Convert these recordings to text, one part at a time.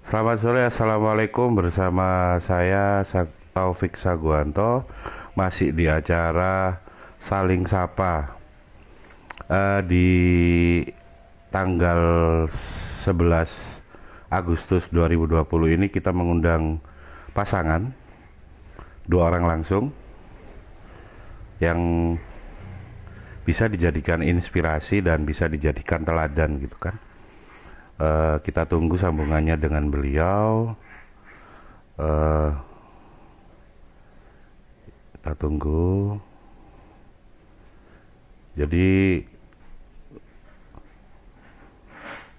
Selamat sore, Assalamualaikum. Bersama saya Taufik Saguanto, masih di acara Saling Sapa. Di tanggal 11 Agustus 2020 ini kita mengundang pasangan, dua orang langsung, yang bisa dijadikan inspirasi dan bisa dijadikan teladan gitu kan. Kita tunggu sambungannya dengan beliau. Eh, kita tunggu. Jadi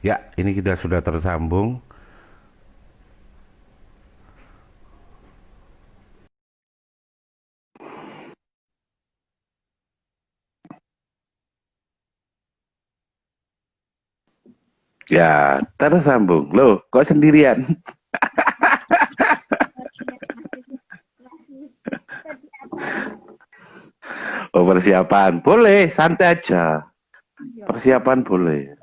ya, ini kita sudah tersambung. Ya, tersambung. Loh, kok sendirian? Persiapan. Oh, persiapan. Boleh, santai aja. Iya, Persiapan boleh.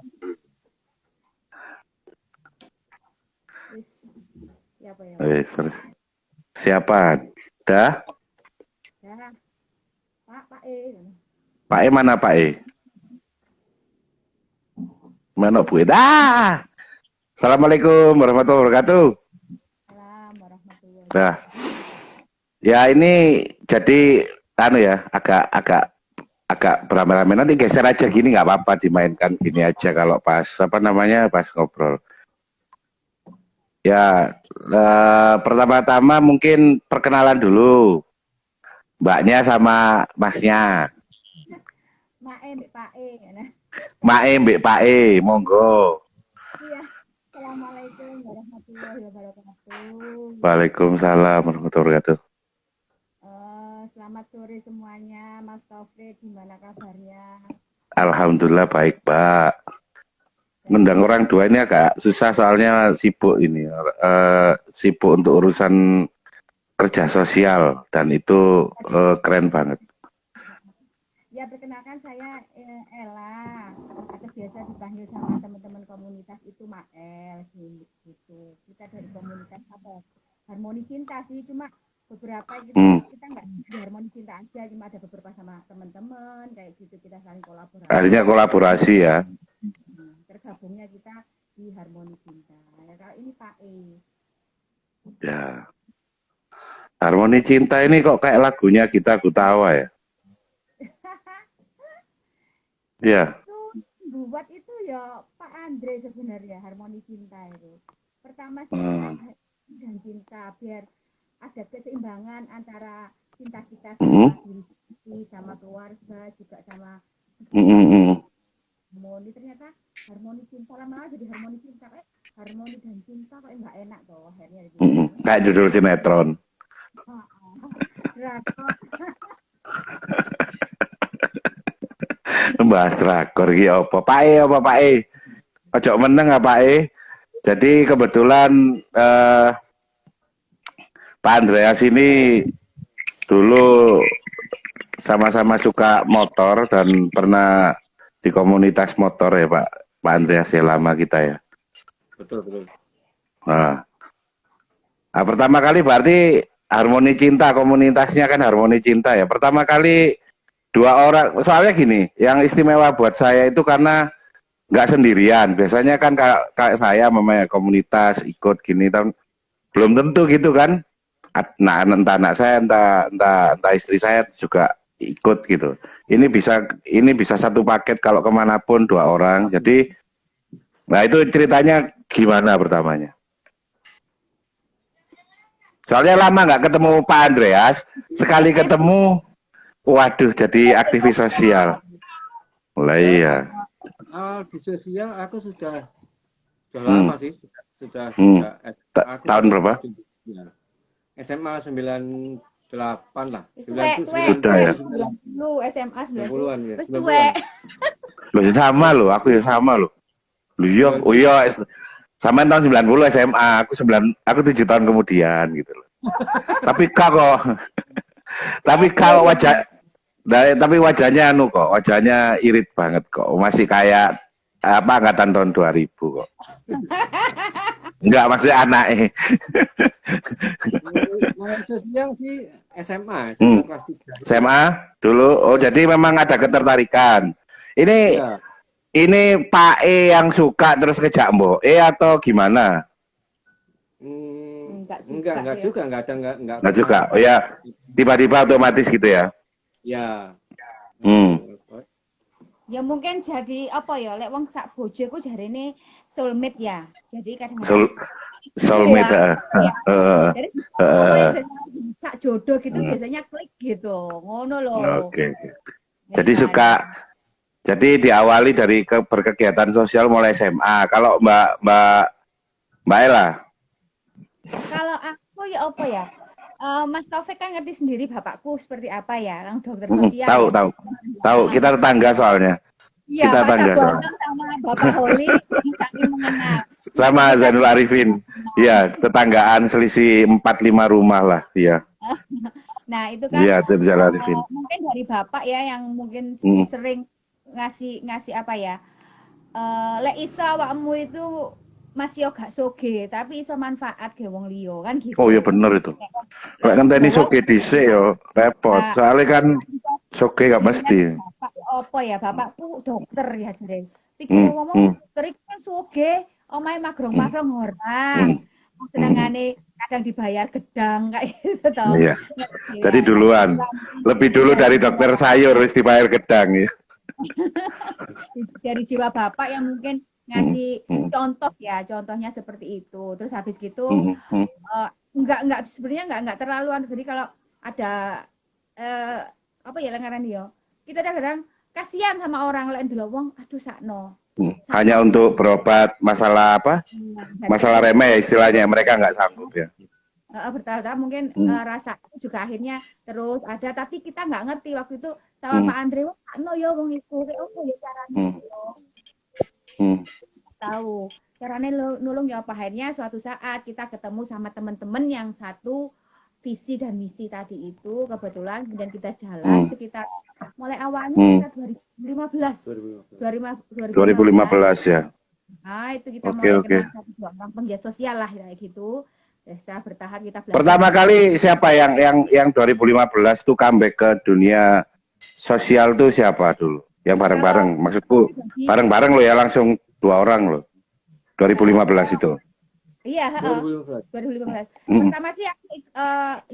wis ya apa ya? Persiapan. Dah? Ya, Pak Pak E mana Pak E? Mana Bu E? Ah! Assalamualaikum warahmatullahi wabarakatuh. Salam warahmatullahi Nah, wabarakatuh. ya ini jadi agak beramai-ramai. Nanti geser aja gini nggak apa-apa, dimainkan gini aja kalau pas pas ngobrol. Ya, pertama-tama mungkin perkenalan dulu, mbaknya sama masnya. Mbak Pak nah. Mae mbek Pak E, monggo. Iya. Assalamualaikum warahmatullahi wabarakatuh. Waalaikumsalam warahmatullahi wabarakatuh. Selamat sore semuanya, Mas Taufik, gimana kabarnya? Alhamdulillah baik, Mbak. Ngundang orang dua ini agak susah soalnya sibuk ini, sibuk untuk urusan kerja sosial dan itu keren banget. Ya, perkenalkan saya Ella, atau biasa dipanggil sama teman-teman komunitas itu Mael gitu. Kita dari komunitas apa? Harmoni Cinta sih, cuma beberapa Hmm. kita nggak di Harmoni Cinta aja, cuma ada beberapa sama teman-teman kayak gitu, kita saling Akhirnya kolaborasi. kolaborasi ya. Tergabungnya kita di Harmoni Cinta. Ya, kalau ini Pak E. Ya. Harmoni Cinta ini kok kayak lagunya Gita Gutawa ya? Iya. Itu buat itu ya Pak Andre sebenarnya, Harmoni Cinta itu. Pertama sih kita Hmm. dan cinta biar ada keseimbangan antara cinta kita Hmm. sama diri sendiri, sama keluarga, juga sama Hmm. Hmm. sekitar. Hmm. Harmoni, ternyata harmoni cinta lama jadi harmoni cinta, kayak harmoni dan cinta kok nggak enak tuh akhirnya gitu. Hmm. Kayak judul sinetron. Drakor. Bahas drakor iki apa? Pak E? Ojo meneng apa Pak E? Jadi kebetulan Pak Andreas ini dulu sama-sama suka motor dan pernah di komunitas motor ya Pak Andreas ya, lama kita ya. Betul, betul. Nah, pertama kali berarti Harmoni Cinta, komunitasnya kan Harmoni Cinta ya. Pertama kali dua orang, soalnya gini, yang istimewa buat saya itu karena nggak sendirian. Biasanya kan kayak saya memang komunitas ikut gini, belum tentu gitu kan. Nah, entah anak saya, entah istri saya juga ikut gitu. Ini bisa satu paket kalau kemanapun dua orang. Jadi, nah itu ceritanya gimana pertamanya? Soalnya lama nggak ketemu Pak Andreas, sekali ketemu, waduh jadi aktivis sosial. Mulai Ya, ya. di sosial aku sudah Hmm. lama sih, sudah Hmm. aku Tahun berapa? ya, SMA 98 lah, Sudah ya. 90 SMA 90-an ya, Wis 90-an. Loh, sama loh, aku ya sama loh. Loh iya, oh iya, sama tahun 90 SMA, aku 7 tahun kemudian gitu loh. Tapi tapi wajahnya wajahnya irit banget kok. Masih kayak apa angkatan tahun 2000 kok. Enggak, maksudnya anak. Malam sosial sih SMA, Hmm. kelas 3. SMA dulu. Oh, jadi memang ada ketertarikan. Ini Ya, Pak E yang suka terus ngejak Mbok E atau gimana? enggak Ya. juga, enggak ada, enggak Enggak juga. pernah. Oh ya, tiba-tiba otomatis gitu ya. Ya. Hmm. Ya mungkin jadi apa ya, lek wong sak bojo ku jarene soulmate ya. Jadi Soul, kadang-kadang soulmate. ya. Heeh. Jadi apa ya sak jodoh gitu biasanya klik gitu. Ngono loh. Oke. Jadi Ya, suka. Jadi diawali dari berkegiatan sosial mulai SMA. Kalau Mbak Ella, kalau aku ya apa ya? Mas Taufik kan ngerti sendiri bapakku seperti apa ya, yang dokter tahu sosial ya. tahu. Kita tetangga soalnya. Iya, Kita Pak tangga Sabuanto sama Bapak Holi saling mengenal. sama Zainul Arifin. Iya, tetanggaan selisih 4-5 rumah lah. Iya. Nah, itu kan Iya, itu Zainul Arifin. mungkin dari Bapak ya yang mungkin Hmm. sering ngasih apa ya? Lek iso awakmu itu masih yo gak soge, tapi iso manfaat ge wong liya kan gitu. Oh iya bener itu. Lek ngenteni soge dhisik yo repot. Nah, Soalnya kan soge gak mesti. Bapak apa ya? Bapakku dokter ya jare. Pikir ngomong dokter iki kan soge, omahe magrong-magrong orang. Senengane kadang dibayar gedang kayak gitu toh. Iya. Jadi duluan. Lebih dulu dari dokter sayur wis dibayar gedang ya. Dari jiwa bapak yang mungkin ngasih contoh ya, contohnya seperti itu. Terus habis gitu enggak sebenarnya enggak terlaluan. Jadi kalau ada apa ya lengaran dia, kita kadang kasihan sama orang lain dulu wong, aduh sakno. Hanya untuk berobat masalah apa? Masalah remeh ya istilahnya, mereka nggak sanggup ya. Bertahun-tahun mungkin rasa juga akhirnya terus ada, tapi kita nggak ngerti waktu itu sama Pak Andre, no yo wong iku kayak apa ya caranya tahu caranya nulung ya apa. Akhirnya suatu saat kita ketemu sama teman-teman yang satu visi dan misi tadi itu kebetulan, kemudian kita jalan sekitar mulai awalnya sekitar 2015 ya. Nah itu kita mulai kenal satu dua orang penggiat sosial lah kayak gitu. Setelah bertahap kita belajar. Pertama kali siapa yang 2015 tuh comeback ke dunia sosial tuh siapa dulu? Yang bareng-bareng, maksudku bareng-bareng lo ya, langsung 2 orang lo. 2015 itu. Iya, 2015. Pertama sih aku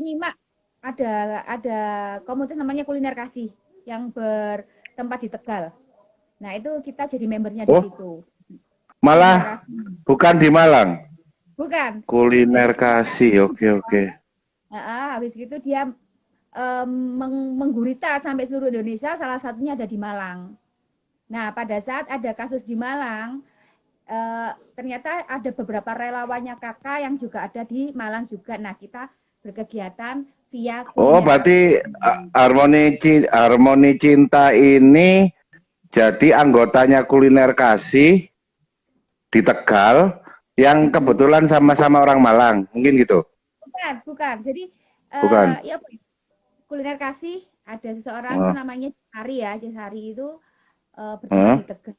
nyimak ada komunitas namanya Kuliner Kasih yang bertempat di Tegal. Nah, itu kita jadi membernya di situ. Malah bukan di Malang. Bukan. Kuliner Kasih, oke. Habis gitu dia menggurita sampai seluruh Indonesia, salah satunya ada di Malang. Nah, pada saat ada kasus di Malang, ternyata ada beberapa relawannya kakak yang juga ada di Malang juga. Nah, kita berkegiatan via berarti Harmoni Cinta ini jadi anggotanya Kuliner Kasih di Tegal yang kebetulan sama-sama orang Malang, mungkin gitu? Bukan. Jadi ya Kuliner Kasih ada seseorang namanya Cesari ya. Cesari itu bertempat di Tegal.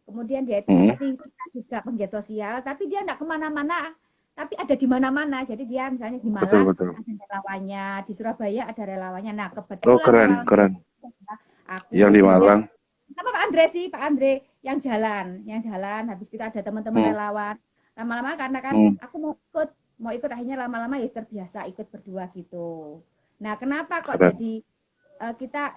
Kemudian dia itu seperti kita juga penggiat sosial, tapi dia tidak kemana-mana, tapi ada di mana-mana. Jadi dia misalnya di Malang ada relawannya, di Surabaya ada relawannya. Nah kebetulan keren. Aku yang di Malang. Sama Pak Andre yang jalan. Habis kita ada teman-teman relawan. Lama-lama karena kan aku mau ikut akhirnya lama-lama ya terbiasa ikut berdua gitu. Nah kenapa kok jadi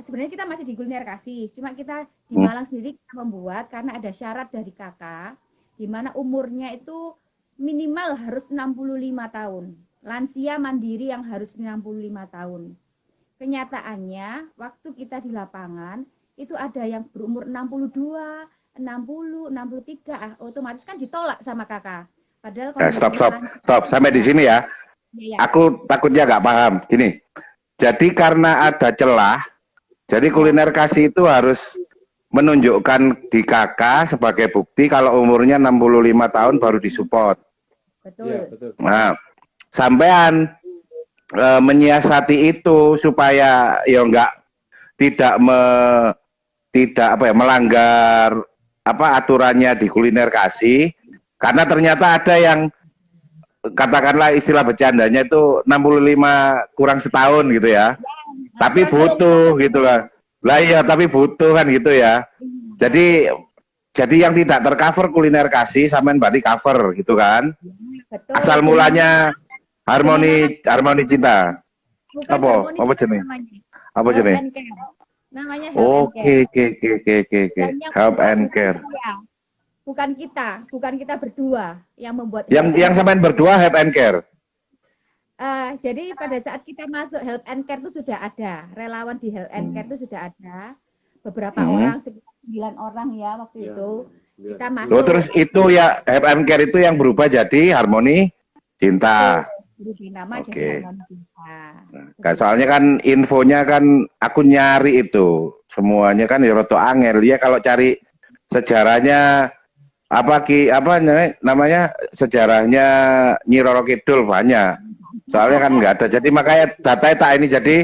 sebenarnya kita masih di Kuliner Kasih, cuma kita di Malang sendiri kita membuat karena ada syarat dari kakak, di mana umurnya itu minimal harus 65 tahun. Lansia mandiri yang harus 65 tahun. Kenyataannya, waktu kita di lapangan, itu ada yang berumur 62, 60, 63, otomatis kan ditolak sama kakak. Padahal stop. Sampai di sini ya. Aku takutnya nggak paham. Gini. Jadi karena ada celah, jadi Kuliner Kasih itu harus menunjukkan di kakak sebagai bukti kalau umurnya 65 tahun baru disupport. Betul. Nah, sampean menyiasati itu supaya ya tidak melanggar aturannya di Kuliner Kasih, karena ternyata ada yang katakanlah istilah bercandanya itu 65 kurang setahun gitu ya. Tapi butuh gitu lah. Lah iya, tapi butuh kan gitu ya. Jadi yang tidak tercover kuliner kasih sampean berarti cover gitu kan. betul. Asal mulanya harmoni cinta. Bukan Apa? harmoni Apa cinta jenis? namanya. Apa Help jenis? and care. Namanya help and Oke, care. oke. Dan yang Help membuat and bukan care. saya, bukan kita berdua yang membuat help and Yang care. sampean berdua help and care. Jadi pada saat kita masuk help and care itu sudah ada relawan di help and care itu sudah ada beberapa orang, sekitar 9 orang ya waktu Ya, itu kita Loh, masuk. terus itu ya help and care itu yang berubah jadi harmoni cinta. Berubah nama Oke. jadi harmoni cinta. Nah, soalnya kan infonya kan aku nyari itu semuanya kan ya roto angel ya kalau cari sejarahnya apa namanya sejarahnya Nyi Roro Kidul banyak. Soalnya kan nggak ada. Jadi makanya data tak ini jadi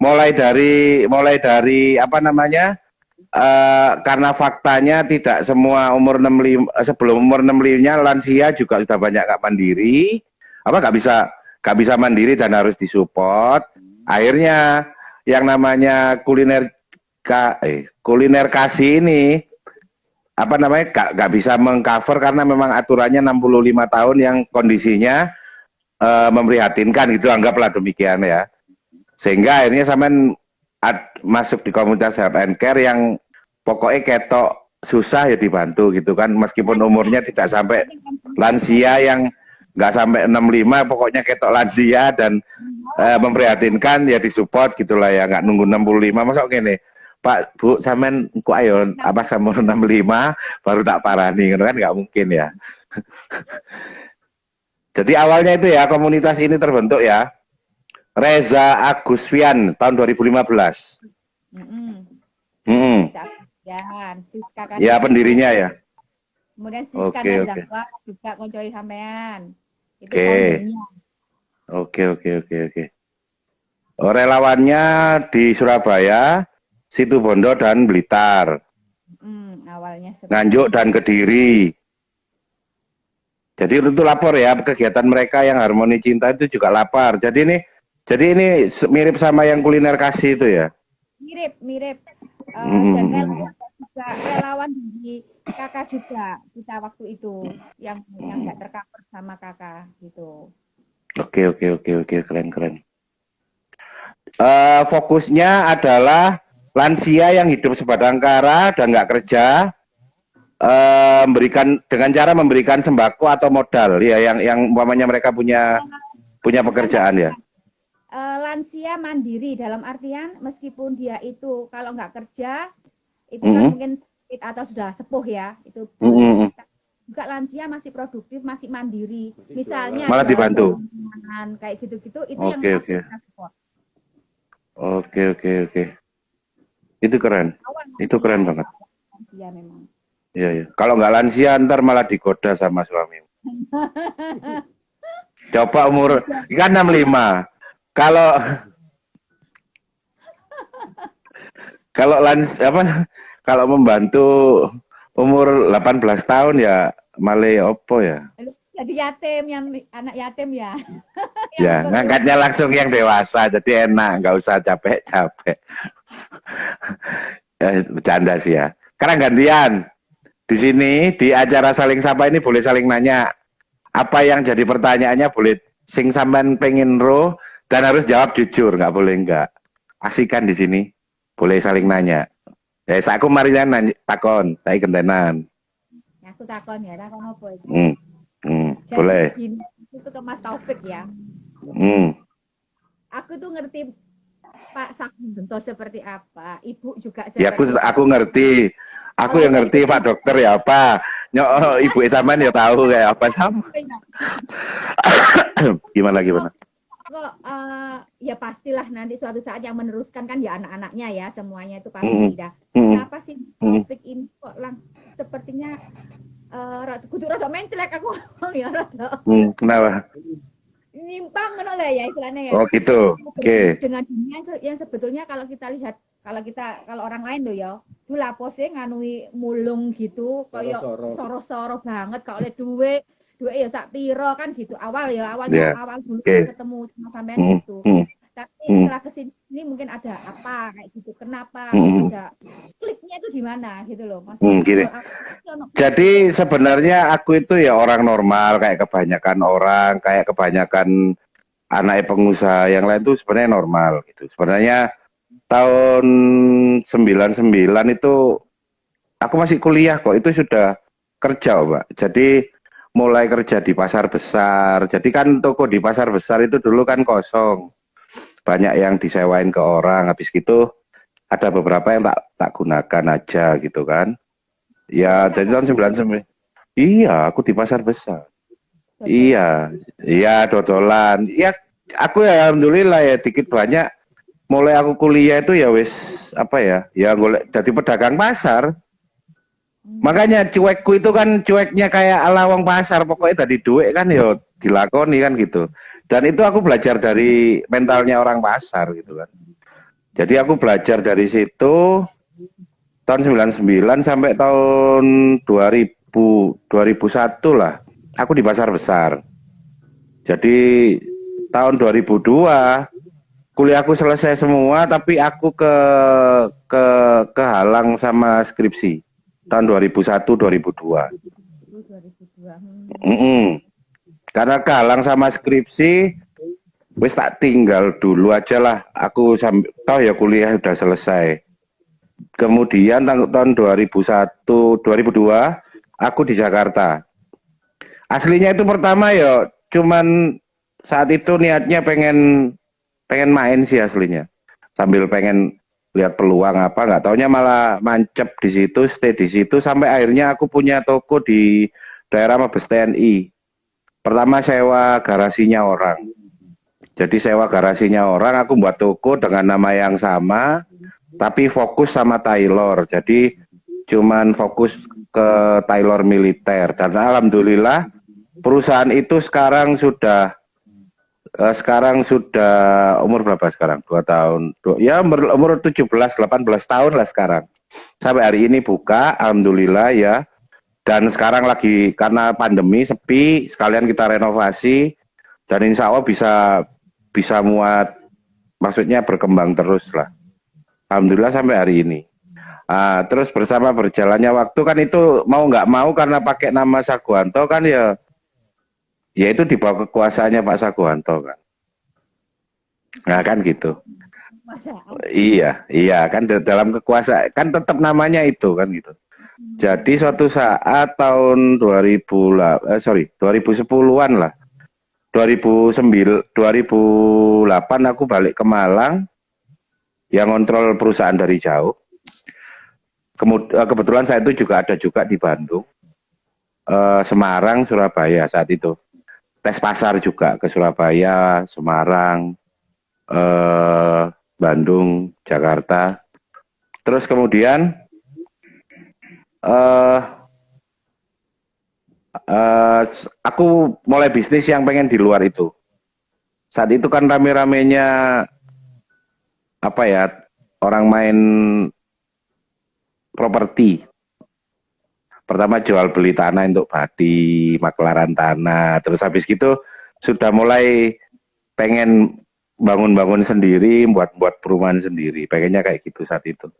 mulai dari apa namanya karena faktanya tidak semua umur 65 sebelum umur 65-nya lansia juga sudah banyak nggak mandiri nggak bisa mandiri dan harus disupport. Akhirnya yang namanya kuliner kasih ini apa namanya nggak bisa mengcover karena memang aturannya 65 tahun yang kondisinya memprihatinkan gitu, anggaplah demikian ya. Sehingga akhirnya sampean masuk di komunitas help and care yang pokoknya ketok susah ya dibantu gitu kan, meskipun umurnya tidak sampai lansia yang nggak sampai 65, pokoknya ketok lansia dan memprihatinkan ya disupport gitulah ya, nggak nunggu 65. Masa gini, Pak Bu sampean ku ayo apa sama 65 baru tak parani kan nggak mungkin ya. Jadi awalnya itu ya komunitas ini terbentuk ya. Reza Agusfian tahun 2015. Siska kan Ya pendirinya ya. kemudian Siska Nazarwa juga koncoi sampean. Itu foundernya. Oke. Relawannya di Surabaya, Situbondo dan Blitar. Awalnya Nganjuk dan Kediri. Jadi itu lapor ya kegiatan mereka yang harmoni cinta itu juga lapar. Jadi ini mirip sama yang kuliner kasih itu ya. Mirip. Dan relawan dari kakak juga kita waktu itu yang nggak tercover sama kakak gitu. Oke, keren. Fokusnya adalah lansia yang hidup sebatang kara dan nggak kerja. Memberikan sembako atau modal ya yang umpamanya mereka punya pekerjaan ya. Lansia mandiri dalam artian meskipun dia itu kalau nggak kerja itu kan mungkin sakit atau sudah sepuh ya itu juga lansia masih produktif, masih mandiri, misalnya malah dibantu kayak gitu-gitu itu yang masih kita support. Oke. Itu keren banget. Lansia memang. Iya. Kalau nggak lansia ntar malah digoda sama suami. Coba umur kan 65. Kalau membantu umur 18 tahun ya malah opo ya. Jadi yatim yang anak yatim ya. Ya, ngangkatnya langsung yang dewasa jadi enak, nggak usah capek-capek. Bercanda sih ya. Sekarang gantian. Di sini di acara saling sapa ini boleh saling nanya. Apa yang jadi pertanyaannya boleh sing sampean pengen roh dan harus jawab jujur, nggak boleh enggak. Asikan di sini. Boleh saling nanya. Ya, aku mari nanya takon, saya gentenan. Ya, aku takon apa itu? Jadi, boleh. Itu ke Mas Taufik ya. Aku tuh ngerti Pak Sakunto seperti apa, Ibu juga seperti ya aku ngerti. Aku yang ngerti Pak Dokter ya apa. Ibu sampean ya tahu kayak apa sama. Gimana? Kok ya pastilah nanti suatu saat yang meneruskan kan ya anak-anaknya ya semuanya itu pasti dah. Kenapa sih Taufik ini kok sepertinya kudu rada mencelek aku ya rada. Kenapa? Nyimpang ngono lah ya istilahnya ya. Oh gitu. Oke. Dengan dunia yang sebetulnya kalau kita lihat kalau orang lain loh ya, dulu lapose nganui mulung gitu, kayak soro-soro banget, kalau oleh duit duit ya sak piro kan gitu. Awal Ya. awal dulu Oke. ketemu sama sampean Hmm, gitu. hmm, Tapi hmm, setelah kesini mungkin ada apa kayak gitu. Kenapa kok hmm, ada kliknya itu di mana gitu loh. Maksudnya gini. awal pasti ono klik gitu. Jadi sebenarnya aku itu ya orang normal kayak kebanyakan orang, kayak kebanyakan anak pengusaha yang lain tuh sebenarnya normal gitu. Sebenarnya tahun 99 itu aku masih kuliah kok, itu sudah kerja, Pak. Jadi mulai kerja di pasar besar. Jadi kan toko di pasar besar itu dulu kan kosong. Banyak yang disewain ke orang. Habis gitu ada beberapa yang tak gunakan aja gitu kan. Ya, Dodolan jadi pasar tahun 99. Iya, aku di pasar besar. dodolan. Iya, iya dodolan. Iya, aku ya alhamdulillah ya dikit banyak. Mulai aku kuliah itu ya wis apa ya golek jadi pedagang pasar. Makanya cuekku itu kan cueknya kayak ala wong pasar, pokoknya tadi duit kan ya dilakoni kan gitu. Dan itu aku belajar dari mentalnya orang pasar gitu kan. Jadi aku belajar dari situ tahun 99 sampai tahun 2001 lah. Aku di pasar besar. Jadi tahun 2002 kuliahku selesai semua tapi aku ke kehalang sama skripsi tahun 2001 2002. 2002. Mm-mm. Karena kehalang sama skripsi, wis tak tinggal dulu aja lah. Aku sampai tahu ya kuliah udah selesai. Kemudian tahun 2001 2002 aku di Jakarta. Aslinya itu pertama ya cuman saat itu niatnya pengen pengen main sih aslinya. Sambil pengen lihat peluang apa nggak taunya malah mancep di situ, stay di situ sampai akhirnya aku punya toko di daerah Mabes TNI. Pertama sewa garasinya orang. Jadi sewa garasinya orang, aku buat toko dengan nama yang sama, tapi fokus sama tailor. Jadi cuman fokus ke tailor militer. Dan alhamdulillah perusahaan itu sekarang sudah umur berapa sekarang? 2 tahun. Ya umur 17, 18 tahun lah sekarang. Sampai hari ini buka, alhamdulillah ya. Dan sekarang lagi karena pandemi sepi, sekalian kita renovasi dan insya Allah bisa muat, maksudnya berkembang terus lah. Alhamdulillah sampai hari ini. Terus bersama berjalannya waktu kan itu mau nggak mau karena pakai nama Saguanto kan ya itu di bawah kekuasaannya Pak Saguanto kan. Nah kan gitu. Masa Iya, iya kan dalam kekuasaan kan tetap namanya itu kan gitu. Jadi suatu saat tahun 2010-an lah. 2009, 2008 aku balik ke Malang yang kontrol perusahaan dari jauh. Kebetulan saya itu juga ada juga di Bandung, Semarang, Surabaya saat itu. Tes pasar juga ke Surabaya, Semarang, Bandung, Jakarta. Terus kemudian eh, aku mulai bisnis yang pengen di luar itu. Saat itu kan rame-ramenya apa ya orang main properti. Pertama jual beli tanah untuk badi, maklaran tanah. Terus habis gitu sudah mulai pengen bangun-bangun sendiri, buat perumahan sendiri. Pengennya kayak gitu saat itu.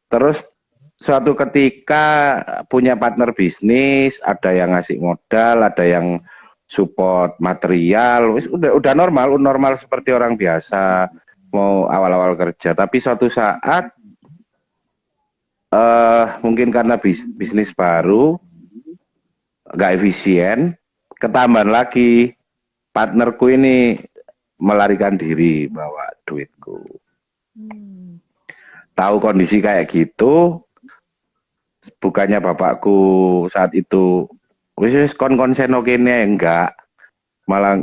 Terus suatu ketika punya partner bisnis, ada yang ngasih modal, ada yang support material, udah normal seperti orang biasa mau awal-awal kerja. Tapi suatu saat mungkin karena bisnis baru nggak efisien, ketambahan lagi partnerku ini melarikan diri bawa duitku. Tahu kondisi kayak gitu, bukannya bapakku saat itu wis kon seno kene enggak, malah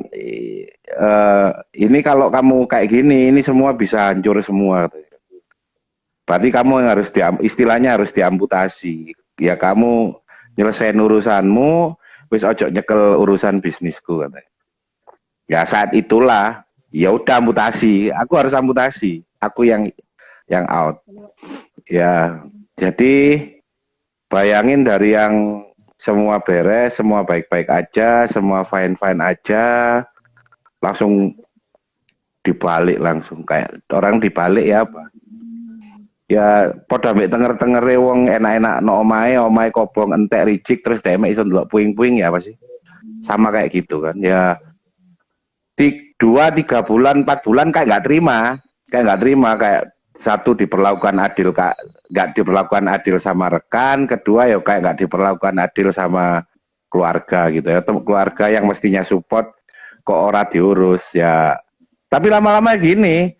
ini kalau kamu kayak gini ini semua bisa hancur semua. Berarti kamu yang istilahnya harus diamputasi. Ya kamu nyelesain urusanmu, wis ojo nyekel urusan bisnisku katanya. Ya saat itulah, ya udah amputasi. Aku harus amputasi. Aku yang out. Ya, jadi bayangin dari yang semua beres, semua baik-baik aja, semua fine-fine aja, langsung dibalik langsung kayak orang dibalik ya apa? Ya padha mbek tenger-tengere wong enak-enak no omahe kobong entek rijik terus demek iso ndelok puing-puing ya apa sih? Sama kayak gitu kan. Ya 2, 3 bulan, 4 bulan kayak nggak terima kayak satu diperlakukan adil kak nggak diperlakukan adil sama rekan, kedua ya kayak nggak diperlakukan adil sama keluarga gitu ya, keluarga yang mestinya support kok ora diurus ya. Tapi lama-lama gini,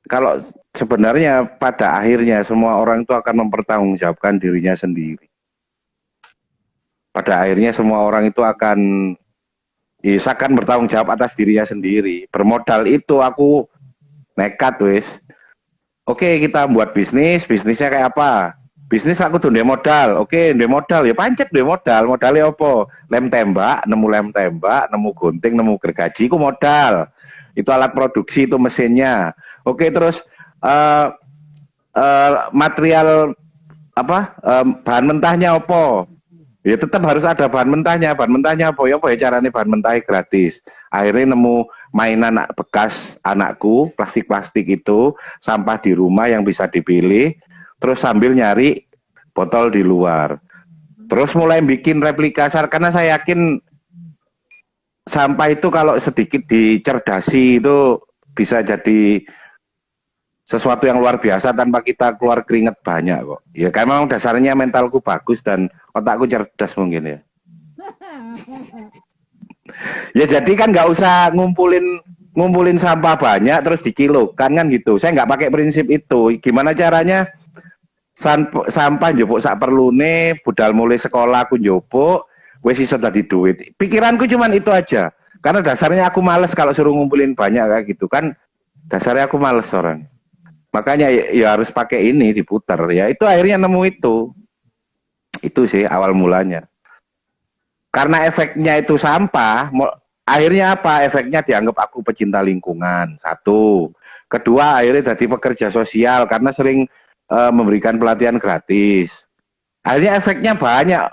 kalau sebenarnya pada akhirnya semua orang itu akan mempertanggungjawabkan dirinya sendiri. Pada akhirnya semua orang itu akan akan bertanggung jawab atas dirinya sendiri. Bermodal itu aku nekat wis. Oke, kita buat bisnisnya kayak apa? Bisnis aku tuh ndek modal. Oke, ndek modal ya pancet ndek modal. Modalnya apa? Lem tembak, nemu gunting, nemu gergaji ku modal. Itu alat produksi, itu mesinnya. Oke, terus material apa? Bahan mentahnya apa? Ya tetap harus ada bahan mentahnya. Bahan mentahnya apa ya? Apa ya caranya bahan mentahnya gratis. Akhirnya nemu mainan bekas anakku, plastik-plastik itu, sampah di rumah yang bisa dipilih, terus sambil nyari botol di luar. Terus mulai bikin replika karena saya yakin sampah itu kalau sedikit dicerdasi itu bisa jadi sesuatu yang luar biasa tanpa kita keluar keringat banyak kok. Ya kan memang dasarnya mentalku bagus dan otakku cerdas mungkin ya. Ya jadi kan nggak usah ngumpulin sampah banyak terus dikilokan kan gitu. Saya nggak pakai prinsip itu. Gimana caranya sampah njupuk sak perlune, budal mulai sekolah aku njupuk, wis iso dadi duit. Pikiranku cuman itu aja. Karena dasarnya aku males kalau suruh ngumpulin banyak kayak gitu kan. Dasarnya aku males orang. Makanya ya harus pakai ini diputar. Ya itu akhirnya nemu itu. Itu sih awal mulanya. Karena efeknya itu sampah, akhirnya apa? Efeknya dianggap aku pecinta lingkungan. Satu. Kedua, akhirnya jadi pekerja sosial karena sering memberikan pelatihan gratis. Akhirnya efeknya banyak,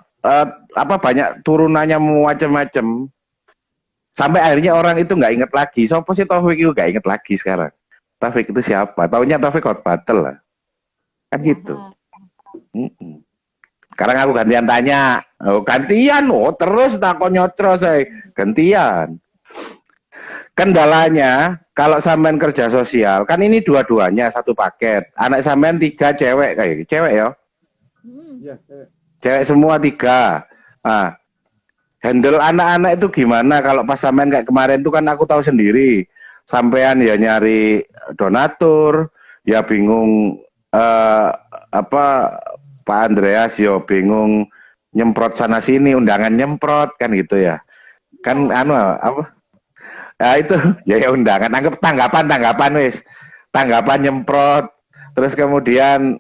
banyak turunannya macam-macam. Sampai akhirnya orang itu nggak inget lagi. Sopo sih Taufik itu nggak inget lagi sekarang. Taufik itu siapa? Taunya Taufik Hot Battle lah. Kan gitu. Sekarang aku gantian tanya. Oh, gantian, terus takon nyotro saya. Gantian. Kendalanya, kalau sampean kerja sosial, kan ini dua-duanya satu paket. Anak sampean 3 cewek, kayak cewek ya? Iya, Cewek semua 3. Nah, handle anak-anak itu gimana? Kalau pas sampean kayak kemarin itu kan aku tahu sendiri. Sampean ya nyari donatur, ya bingung apa Pak Andreas yo bingung nyemprot sana sini, undangan nyemprot kan gitu ya. Kan anu apa? Nah, itu ya undangan, anggap tanggapan wis. Tanggapan nyemprot. Terus kemudian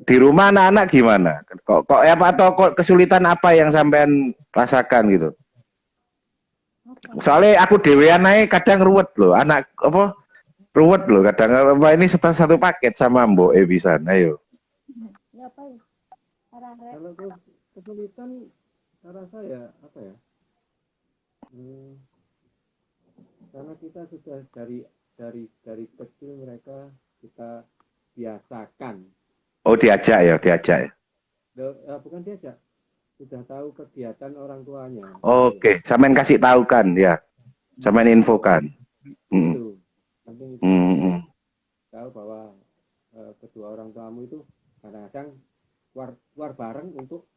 di rumah anak-anak gimana? Kok apa atau kok kesulitan apa yang sampean rasakan gitu? Soalnya aku dewean naik kadang ruwet loh, anak apa? Ruwet loh kadang apa ini satu paket sama Mbok bisa. Ayo. Ya apa ya? kalau kesulitan cara saya apa ya? Karena kita sudah dari kecil mereka kita biasakan. Oh diajak ya. Bukan diajak, sudah tahu kegiatan orang tuanya. Oke, sampean kasih tahu kan ya. Sampean infokan. Itu penting itu. Tahu bahwa kedua orang tuamu itu kadang-kadang keluar bareng untuk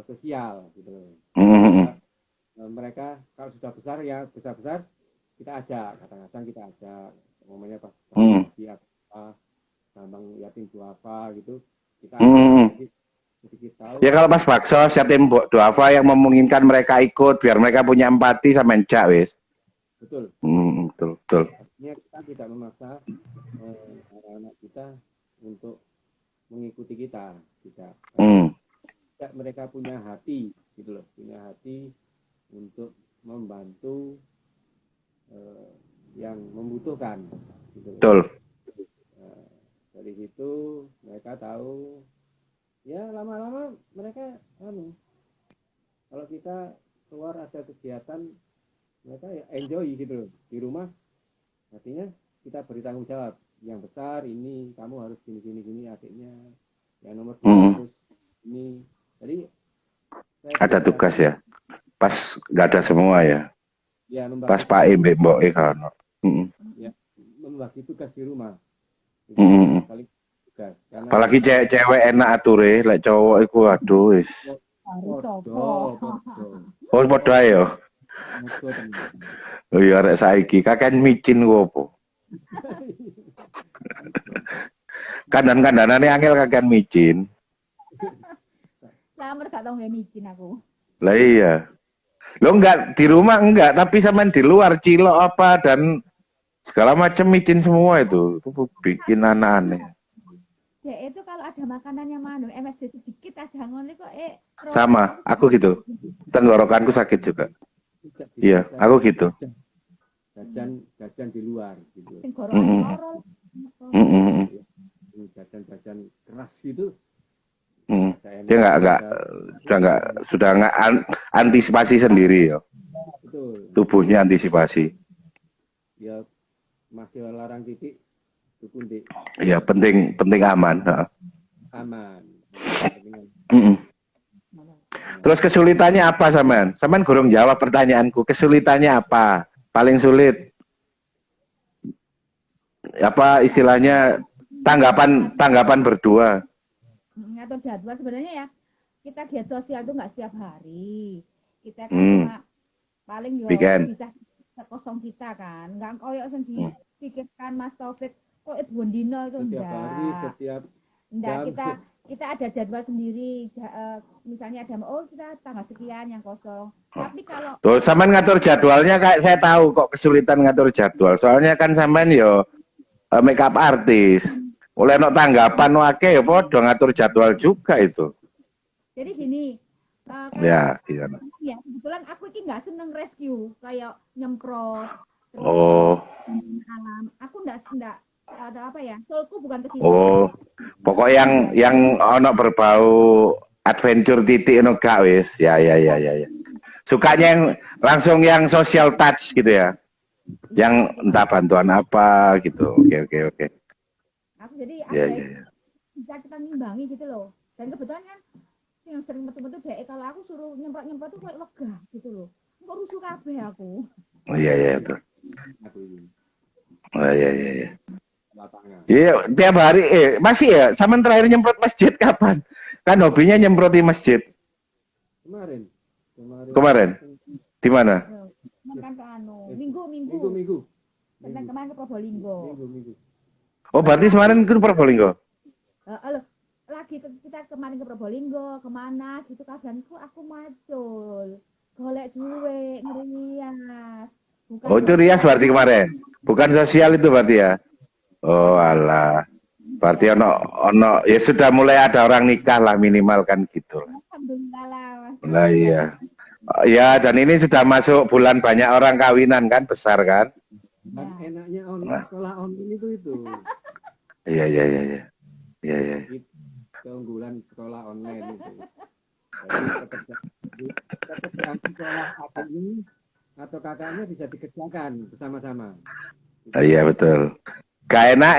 sosial gitu. Mereka kalau sudah besar ya besar kita ajak, kadang-kadang kita ajak, momennya pas dia Bambang yatim duafa gitu kita sedikit tahu. Ya kalau pas bakso yatim duafa yang memungkinkan mereka ikut biar mereka punya empati sama encak wis. Betul. Betul. Artinya kita tidak memaksa anak-anak kita untuk mengikuti kita, tidak. Mereka punya hati, gitu loh, punya hati untuk membantu yang membutuhkan, gitu loh. Betul. Dari situ mereka tahu, ya lama-lama kalau kita keluar ada kegiatan, mereka ya enjoy gitu loh. Di rumah, artinya kita beri tanggung jawab. Yang besar ini, kamu harus gini, adiknya. Yang nomor 2 harus ini. Jadi, ada tugas ya. Pas nggak ada semua ya. Ya, Pas Pak Mbak Mbok kan. Ya, membagi tugas di rumah. Karena apalagi cewek enak ature, lek cowok iku aduh wis. Harus sopo. Oh padha ya. Oh iya arek saiki kakek micin ku opo. Kandan-kandanane angel kakek micin. Sama gak tau nggak micin aku. Lah iya. Lo enggak di rumah enggak, tapi sampean di luar cilok apa dan segala macam micin semua itu bikin aneh-aneh. Ya itu kalau ada makanan yang manu MSG sedikit aja ngono kok sama, aku gitu. Tenggorokanku sakit juga. Iya, aku gitu. Jajan di luar gitu. Sing gorong-gorong. Jajan keras gitu. Dia sudah nggak antisipasi sendiri ya. Betul. Tubuhnya antisipasi. Ya masih larang titik itu pun iya penting aman. Aman. Terus kesulitannya apa sampean? Sampean gurung jawab pertanyaanku. Kesulitannya apa? Paling sulit? Apa istilahnya tanggapan berdua? Ngatur jadwal sebenarnya ya kita diet sosial itu nggak setiap hari. Kita kan cuma paling bisa kosong kita kan. Nggak koyok sendiri pikirkan Mas Taufik kok Bondino itu setiap hari, enggak, kita ada jadwal sendiri. Misalnya ada kita tanggal sekian yang kosong. Tapi kalau tuh sampean ngatur jadwalnya kayak saya tahu kok kesulitan ngatur jadwal. Soalnya kan sampean yo makeup artis. Oleh no tanggapan wake ya podo ngatur jadwal juga itu. Jadi gini. Ya, iya. Ya, kebetulan aku ini nggak seneng rescue kayak nyemprot. Alam. Aku nggak ada apa ya? Soalku bukan ke situ. Pokok yang ono berbau adventure titik ono gak wis. Ya. Sukanya yang langsung yang social touch gitu ya. Yang entah bantuan apa gitu. Oke. Aku jadi bisa kita ngimbangi gitu loh. Dan kebetulan kan yang sering betul-betul kalau aku suruh nyemprot tuh kayak wegah gitu loh. Kok rusuh kabeh aku. Oh iya betul. Oh iya. Iya tiap hari masih ya. Sampean terakhir nyemprot masjid kapan? Kan hobinya nyemproti masjid. Kemarin. Di mana? Kan ke Minggu. Kemarin ke Probolinggo. Minggu. Oh berarti kemarin ke Probolinggo? Lagi kita kemarin ke Probolinggo, kemana gitu kadangku aku macul. Golek duit, ngerias. Oh itu rias berarti kemarin? Bukan sosial itu berarti ya? Oh alah. Berarti ono ya sudah mulai ada orang nikah lah minimal kan gitu. Alhamdulillah. Lah iya. Ya dan ini sudah masuk bulan banyak orang kawinan kan besar kan? Dan enaknya sekolah online itu. Iya. Keunggulan sekolah online itu. Jadi pekerjaan sekolah adiknya atau kakaknya bisa dikerjakan bersama-sama. Iya betul. Gak enak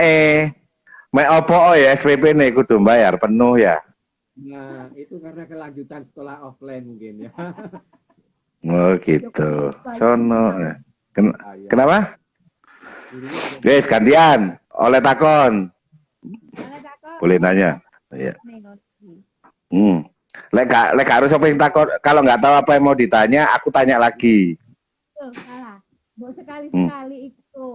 mek opo ya SPP nih kudu bayar penuh ya. Nah itu karena kelanjutan sekolah offline mungkin ya. Oh gitu. Sono. Kenapa? Guys gantian oleh takon. Boleh nanya. Iya. Lek harus apa yang takut kalau nggak tahu apa yang mau ditanya aku tanya lagi. Salah. Mbok sekali itu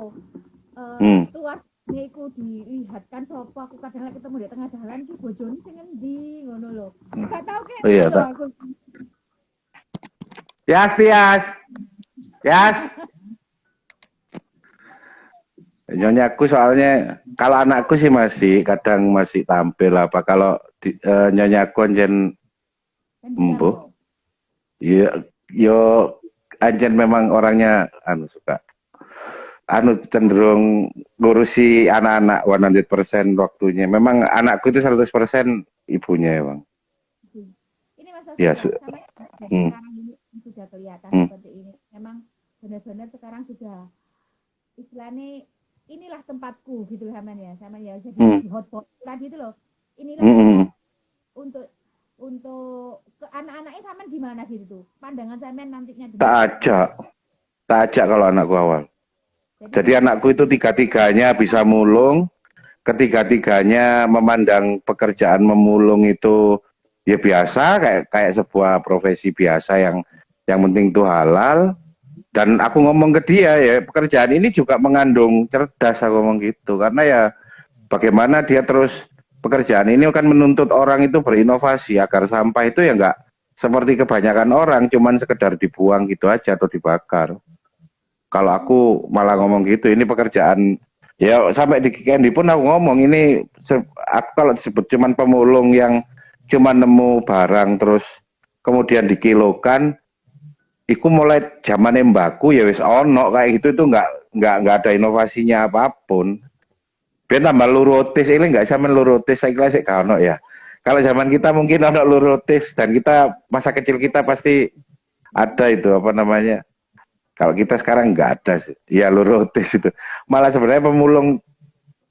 keluar iku dilihatkan sopo aku kadang ketemu di tengah jalan ki bojone sing endi ngono lho. Enggak tahu kek. Iya ta. Yas. Nyonyaku soalnya kalau anakku sih kadang masih tampil apa kalau nyonyaku anjen embo. Iya, yo anjen memang orangnya suka cenderung ngurusi anak-anak 100% waktunya. Memang anakku itu 100% ibunya emang. Ini Mas Ya, sekarang ini istilahnya inilah tempatku gitu loh sama ya jadi Hmm. di hotspot tadi itu loh inilah Hmm. untuk ke anak-anaknya sama gimana gitu tuh pandangan sama nantinya Tak dengan ajak, tak ajak kalau anakku awal. Jadi jadi anakku itu tiga-tiganya bisa mulung, ketiga-tiganya memandang pekerjaan memulung itu ya biasa, kayak kayak sebuah profesi biasa yang penting itu halal. Dan aku ngomong ke dia ya, pekerjaan ini juga mengandung cerdas, aku ngomong gitu. Karena ya bagaimana dia terus pekerjaan ini akan menuntut orang itu berinovasi agar sampah itu ya enggak seperti kebanyakan orang cuman sekedar dibuang gitu aja atau dibakar. Kalau aku malah ngomong gitu, ini pekerjaan ya sampai di Candy pun aku ngomong ini aku kalau disebut cuman pemulung yang cuman nemu barang terus kemudian dikilokan, iku mulai zaman Mbakku ya wis ono kayak gitu itu nggak ada inovasinya apapun. Biar tambah lurotis ini nggak sama lurotis saya kira sih ono ya. Kalau zaman kita mungkin ono lurotis dan kita masa kecil kita pasti ada itu apa namanya. Kalau kita sekarang nggak ada sih. Ya lurotis itu. Malah sebenarnya pemulung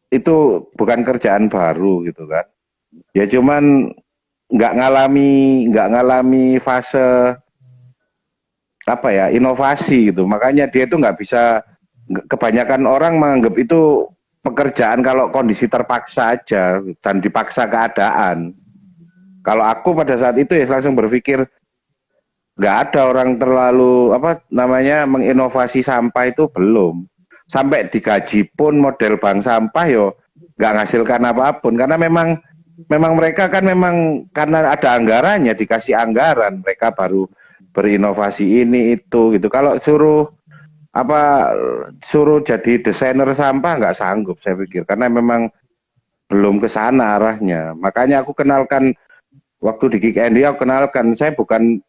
itu bukan kerjaan baru gitu kan. Ya cuman nggak ngalami fase apa ya inovasi gitu. Makanya dia itu nggak bisa kebanyakan orang menganggap itu pekerjaan kalau kondisi terpaksa aja dan dipaksa keadaan. Kalau aku pada saat itu ya langsung berpikir nggak ada orang terlalu apa namanya menginovasi sampah itu belum. Sampai digaji pun model bank sampah yo nggak menghasilkan apapun karena memang mereka kan memang karena ada anggarannya dikasih anggaran mereka baru berinovasi ini itu gitu. Kalau suruh jadi desainer sampah nggak sanggup saya pikir karena memang belum ke sana arahnya. Makanya aku kenalkan waktu di Geek Andy aku kenalkan saya bukan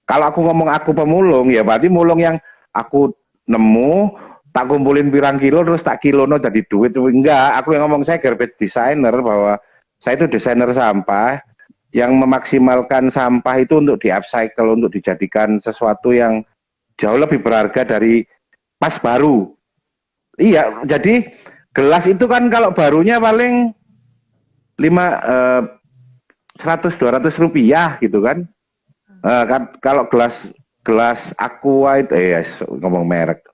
kalau aku ngomong aku pemulung ya berarti mulung yang aku nemu tak kumpulin pirang kilo terus tak kilono jadi duit enggak aku yang ngomong saya garbage designer bahwa saya itu desainer sampah yang memaksimalkan sampah itu untuk di-upcycle untuk dijadikan sesuatu yang jauh lebih berharga dari pas baru. Iya, jadi gelas itu kan kalau barunya paling 100-200 rupiah gitu kan. Kalau gelas aqua itu ngomong merek.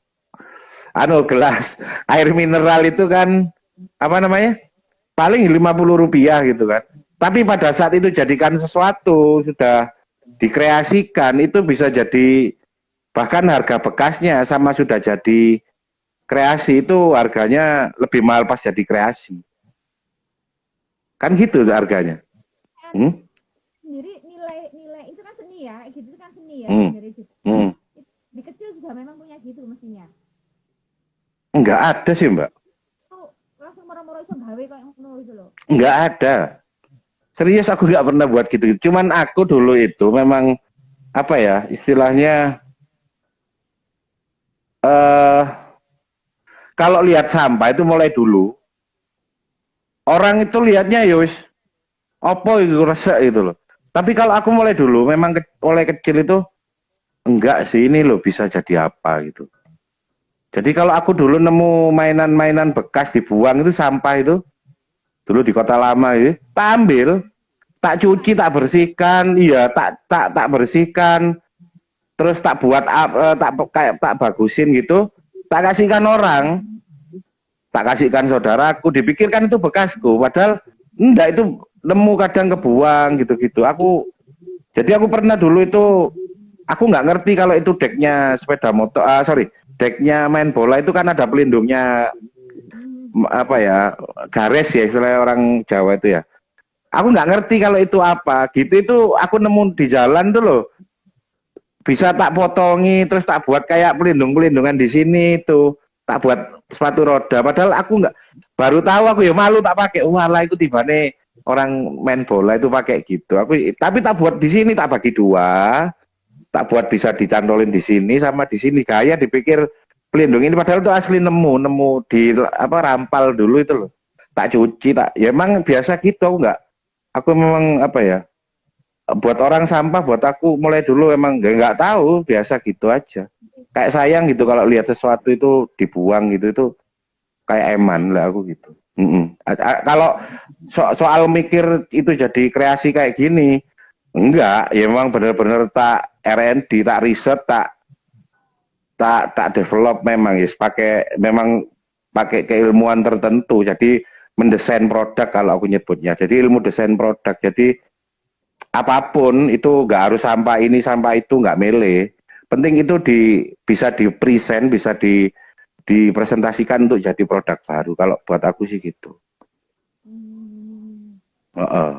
Gelas air mineral itu kan apa namanya? Paling 50 rupiah gitu kan. Tapi pada saat itu jadikan sesuatu sudah dikreasikan itu bisa jadi bahkan harga bekasnya sama sudah jadi kreasi itu harganya lebih mahal pas jadi kreasi. Kan gitu harganya. Hmm? sendiri nilai itu kan seni ya gitu itu kan seni ya Hmm. dari situ Hmm. di kecil sudah memang punya gitu mestinya Enggak ada sih Mbak. itu langsung moro-moro iso gawe kayak ngono gitu loh Enggak ada. Serius aku nggak pernah buat gitu. Cuman aku dulu itu memang apa ya istilahnya kalau lihat sampah itu mulai dulu orang itu lihatnya yus opo itu resek itu loh. Tapi kalau aku mulai dulu memang mulai kecil itu enggak sih ini loh bisa jadi apa gitu. Jadi kalau aku dulu nemu mainan-mainan bekas dibuang itu sampah itu dulu di Kota Lama itu tak ambil, tak cuci, tak bersihkan, iya tak bersihkan, terus tak buat tak bagusin gitu, tak kasihkan orang, tak kasihkan saudaraku, dipikirkan itu bekasku, padahal enggak itu nemu kadang kebuang gitu-gitu. Jadi aku pernah dulu itu aku nggak ngerti kalau itu decknya sepeda motor, decknya main bola itu kan ada pelindungnya apa ya, gares ya istilah orang Jawa itu ya. Aku nggak ngerti kalau itu apa, gitu itu aku nemu di jalan tuh loh. Bisa tak potongi terus tak buat kayak pelindungan di sini tuh tak buat sepatu roda padahal aku nggak baru tahu aku ya malu tak pakai walah itu tibane orang main bola itu pakai gitu aku tapi tak buat di sini tak bagi dua tak buat bisa dicantolin di sini sama di sini gaya dipikir pelindung ini padahal itu asli nemu di apa rampal dulu itu loh tak cuci tak ya emang biasa gitu aku memang apa ya buat orang sampah buat aku mulai dulu emang nggak tahu biasa gitu aja kayak sayang gitu kalau lihat sesuatu itu dibuang gitu itu kayak eman lah aku gitu. Kalau soal mikir itu jadi kreasi kayak gini, enggak, ya memang benar-benar tak R&D, tak riset, tak develop memang ya, pakai keilmuan tertentu. Jadi mendesain produk kalau aku nyebutnya. Jadi ilmu desain produk. Jadi apapun itu nggak harus sampah ini sampah itu nggak mele. Penting itu bisa di present, bisa dipresentasikan untuk jadi produk baru. Kalau buat aku sih gitu. Hmm. Heeh.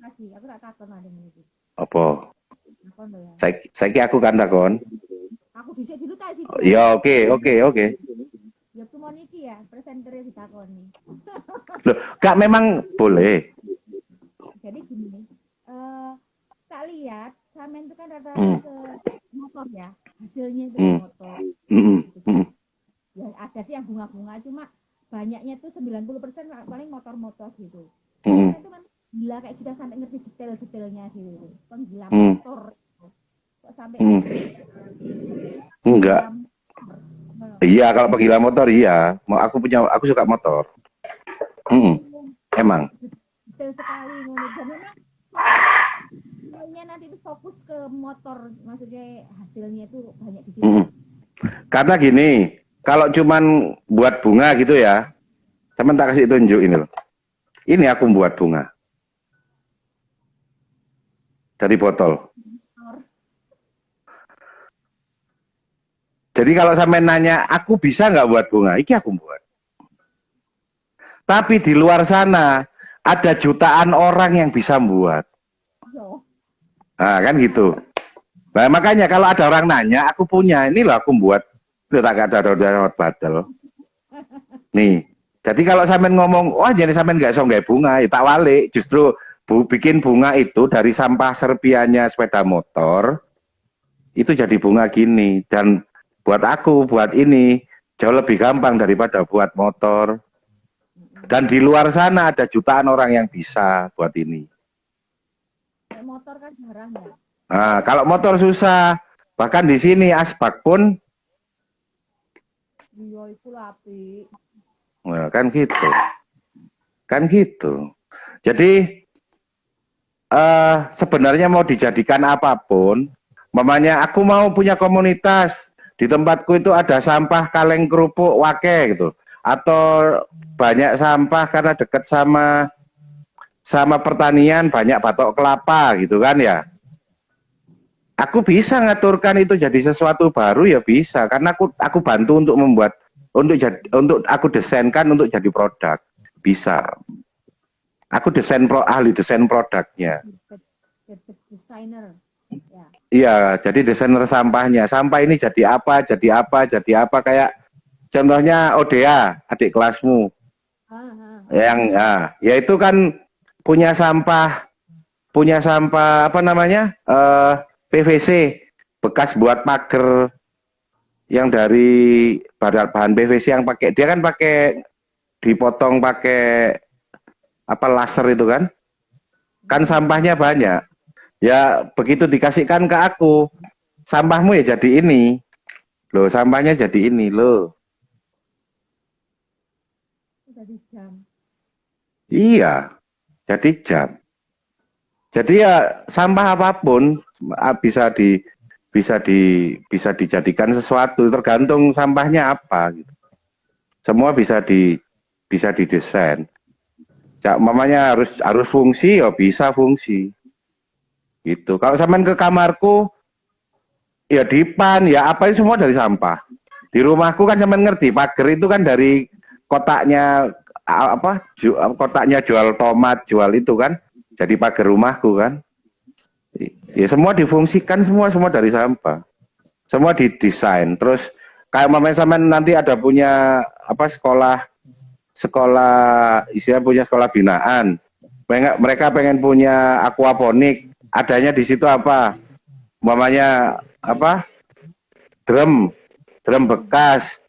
Lagi, aku tak takon ada ini. Apa? Takon lho ya. Saiki aku kan takon. Aku bisa dulu tak sih. Ya oke. Ya aku mau niki ya, presenternya ditakoni. Loh, Kak memang boleh. Jadi gini, tak lihat Samen itu kan rata-rata Hmm. ke motor ya, hasilnya itu Hmm. motor. Mm-mm. Mm-mm. Ya ada sih yang bunga-bunga, cuma banyaknya tuh 90% paling motor-motor gitu. Mm-mm. Itu kan gila kayak kita sampai ngerti detail-detailnya gitu. Penggila Hmm. motor. Kok sampai Hmm. Enggak. motor. Iya, kalau penggila motor iya. Aku suka motor. Emang. Detail sekali ngono. Dan memang fokusnya nanti itu fokus ke motor, maksudnya hasilnya itu banyak di situ. Mm-mm. Karena gini, kalau cuman buat bunga gitu ya, teman tak kasih tunjuk ini loh. Ini aku buat bunga dari botol. Jadi kalau sampai nanya, aku bisa nggak buat bunga? Iki aku buat. Tapi di luar sana ada jutaan orang yang bisa buat. Yo. Nah kan gitu. Nah, makanya kalau ada orang nanya, aku punya ini loh aku buat. Itu tak ada batal. Nih. Jadi kalau sampean ngomong, wah jadi sampean nggak so nggak bunga, ya tak walik. Justru bikin bunga itu dari sampah serpiannya sepeda motor, itu jadi bunga gini. Dan buat aku, buat ini, jauh lebih gampang daripada buat motor. Dan di luar sana ada jutaan orang yang bisa buat ini. Kayak motor kan jarang ya. Nah, kalau motor susah, bahkan di sini asbak pun, Iya itu api. nah, kan gitu. Kan gitu. Jadi sebenarnya mau dijadikan apapun, mamanya aku mau punya komunitas di tempatku itu ada sampah kaleng kerupuk wake gitu, atau banyak sampah karena dekat sama pertanian banyak batok kelapa gitu kan ya. Aku bisa ngaturkan itu jadi sesuatu baru ya bisa karena aku bantu untuk membuat untuk aku desainkan untuk jadi produk bisa. Aku ahli desain produknya. Desainer. Ya. Iya, jadi desainer sampahnya. Sampah ini jadi apa, kayak contohnya Odea, adik kelasmu. Yang ya itu kan punya sampah apa namanya? PVC bekas buat pagar yang dari bahan PVC yang pakai dia kan pakai dipotong pakai apa laser itu kan? Kan sampahnya banyak. Ya begitu dikasihkan ke aku, sampahmu ya jadi ini. Loh, sampahnya jadi ini loh. Jadi jam. Iya, jadi jam. Jadi ya sampah apapun bisa dijadikan sesuatu tergantung sampahnya apa gitu. Semua bisa didesain. Mamanya harus fungsi ya bisa fungsi. Gitu. Kalau sampean ke kamarku ya dipan ya apa itu semua dari sampah. Di rumahku kan sampean ngerti pagar itu kan dari kotaknya kotaknya jual tomat, jual itu kan. Jadi pagar rumahku kan. Ya semua difungsikan semua dari sampah. Semua didesain. Terus kayak mamanya sampean nanti ada punya apa sekolah istilah punya sekolah binaan. Mereka pengen punya aquaponik, adanya di situ apa? Mamanya apa? Drum bekas.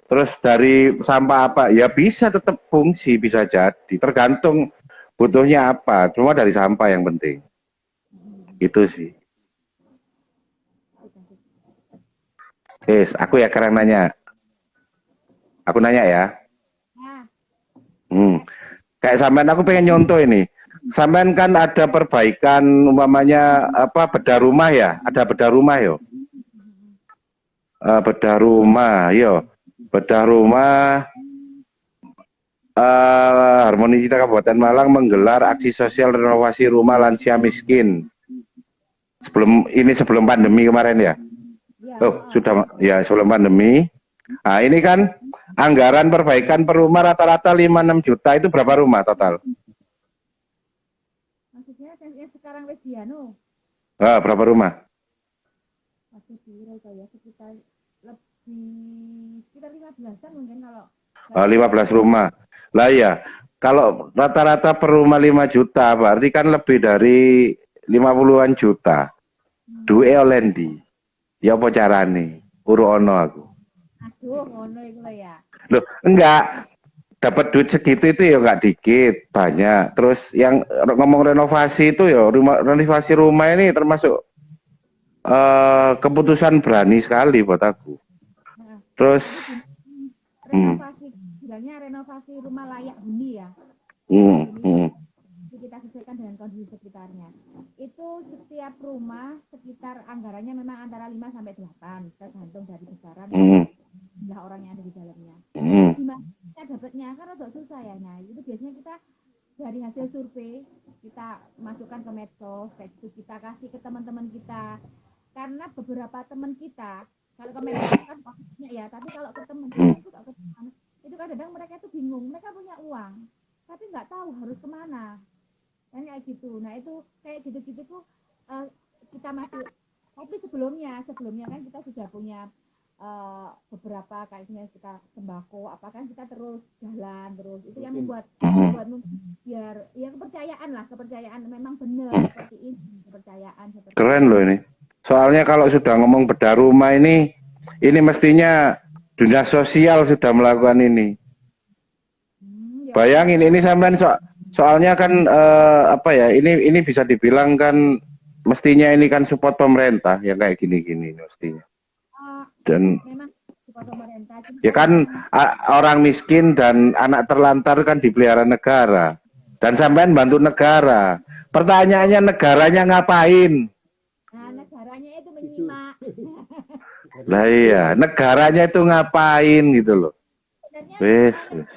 Terus dari sampah apa? Ya bisa tetap fungsi, bisa jadi. Tergantung butuhnya apa. Cuma dari sampah yang penting. Itu sih. Aku ya sekarang nanya. Aku nanya ya. Hmm. Kayak sampean aku pengen nyontoh ini. Sampean kan ada perbaikan umpamanya apa bedah rumah ya? Ada bedah rumah yo. Bedah rumah yo. Bedah rumah Harmoni Cita Kabupaten Malang menggelar aksi sosial renovasi rumah lansia miskin. Sebelum pandemi kemarin ya. Ya, Oh, sudah ya sebelum pandemi. Nah, ini kan anggaran perbaikan per rumah rata-rata 5-6 juta itu berapa rumah total? maksudnya yang sekarang wis dianu, Berapa rumah? masih kira ya sekitar sekitar 15-an mungkin kalau 15 rumah. Lah ya, kalau rata-rata per rumah 5 juta, berarti kan lebih dari 50-an juta. Duwe olendi. Ya apa carane? Uru ono aku. aduh ngono iku lho ya. Loh, enggak. Dapat duit segitu itu ya enggak dikit, banyak. Terus yang ngomong renovasi itu ya, renovasi rumah ini termasuk keputusan berani sekali buat aku. Nah, Terus, jadi gini, hmm, bilangnya renovasi rumah layak huni ya. Layak hmm, huni hmm, kita sesuaikan dengan kondisi sekitarnya. Itu setiap rumah sekitar anggarannya memang antara 5 sampai 8 tergantung dari besaran hmm, jumlah orang yang ada di dalamnya. hmm, Nah, gimana kita dapatnya? Karena agak susah ya. Nah, itu biasanya kita dari hasil survei kita masukkan ke medsos, kayak gitu kita kasih ke teman-teman kita. Karena beberapa teman kita kalau ke medsos kan pastinya ya, tapi kalau ke teman kita hmm, itu gak ke teman, itu kadang mereka tuh bingung, mereka punya uang, tapi nggak tahu harus kemana kan kayak gitu. Nah itu kayak gitu-gitu tuh uh, kita masuk, tapi sebelumnya kan kita sudah punya beberapa kayaknya kita sembako apa kan kita terus jalan terus itu yang membuat hmm, biar ya kepercayaan memang benar hmm. seperti ini, kepercayaan seperti Keren ini. loh ini. Soalnya kalau sudah ngomong bedah rumah ini mestinya dunia sosial sudah melakukan ini. Ya Bayangin mungkin ini sampean soalnya kan apa ya ini bisa dibilang kan mestinya ini kan support pemerintah yang kayak gini-gini mestinya. uh, Dan memang support pemerintah cuma ya kan kan memang orang miskin dan anak terlantar kan dipelihara negara dan sampean bantu negara. Pertanyaannya negaranya ngapain? negaranya itu menyimak. Lah iya, negaranya itu ngapain gitu loh. Sebenarnya Wes, wes.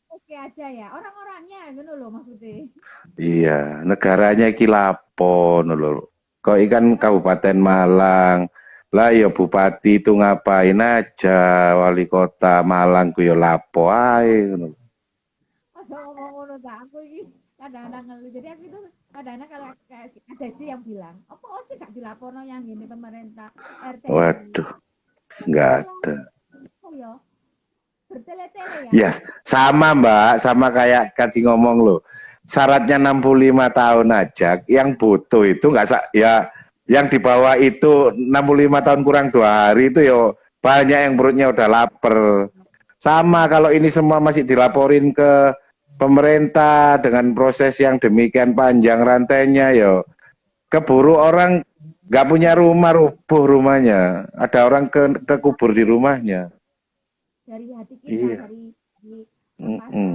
oke aja ya orang-orangnya gitu loh maksudnya. Iya, negaranya iki lapo ngono lho. Kok ikan Kabupaten Malang. Lah ya bupati itu ngapain aja, wali kota Malang ku ya lapo ae ngono. Masa ngomong ngono tak aku ini kadang-kadang ngeluh. Jadi aku itu kadang-kadang kalau kayak ada sih yang bilang, apa sih gak dilaporno yang gini pemerintah RT RW. Waduh, enggak Masalah ada. oh ya bertele-tele ya. Ya, sama Mbak, sama kayak tadi ngomong loh. Syaratnya 65 tahun aja, yang butuh itu nggak ya yang di bawah itu 65 tahun kurang 2 hari itu ya banyak yang perutnya udah lapar. Sama kalau ini semua masih dilaporin ke pemerintah dengan proses yang demikian panjang rantainya ya keburu orang nggak punya rumah rubuh rumahnya. Ada orang kekubur di rumahnya. Dari hati kita, Iya. dari apa Mm-mm.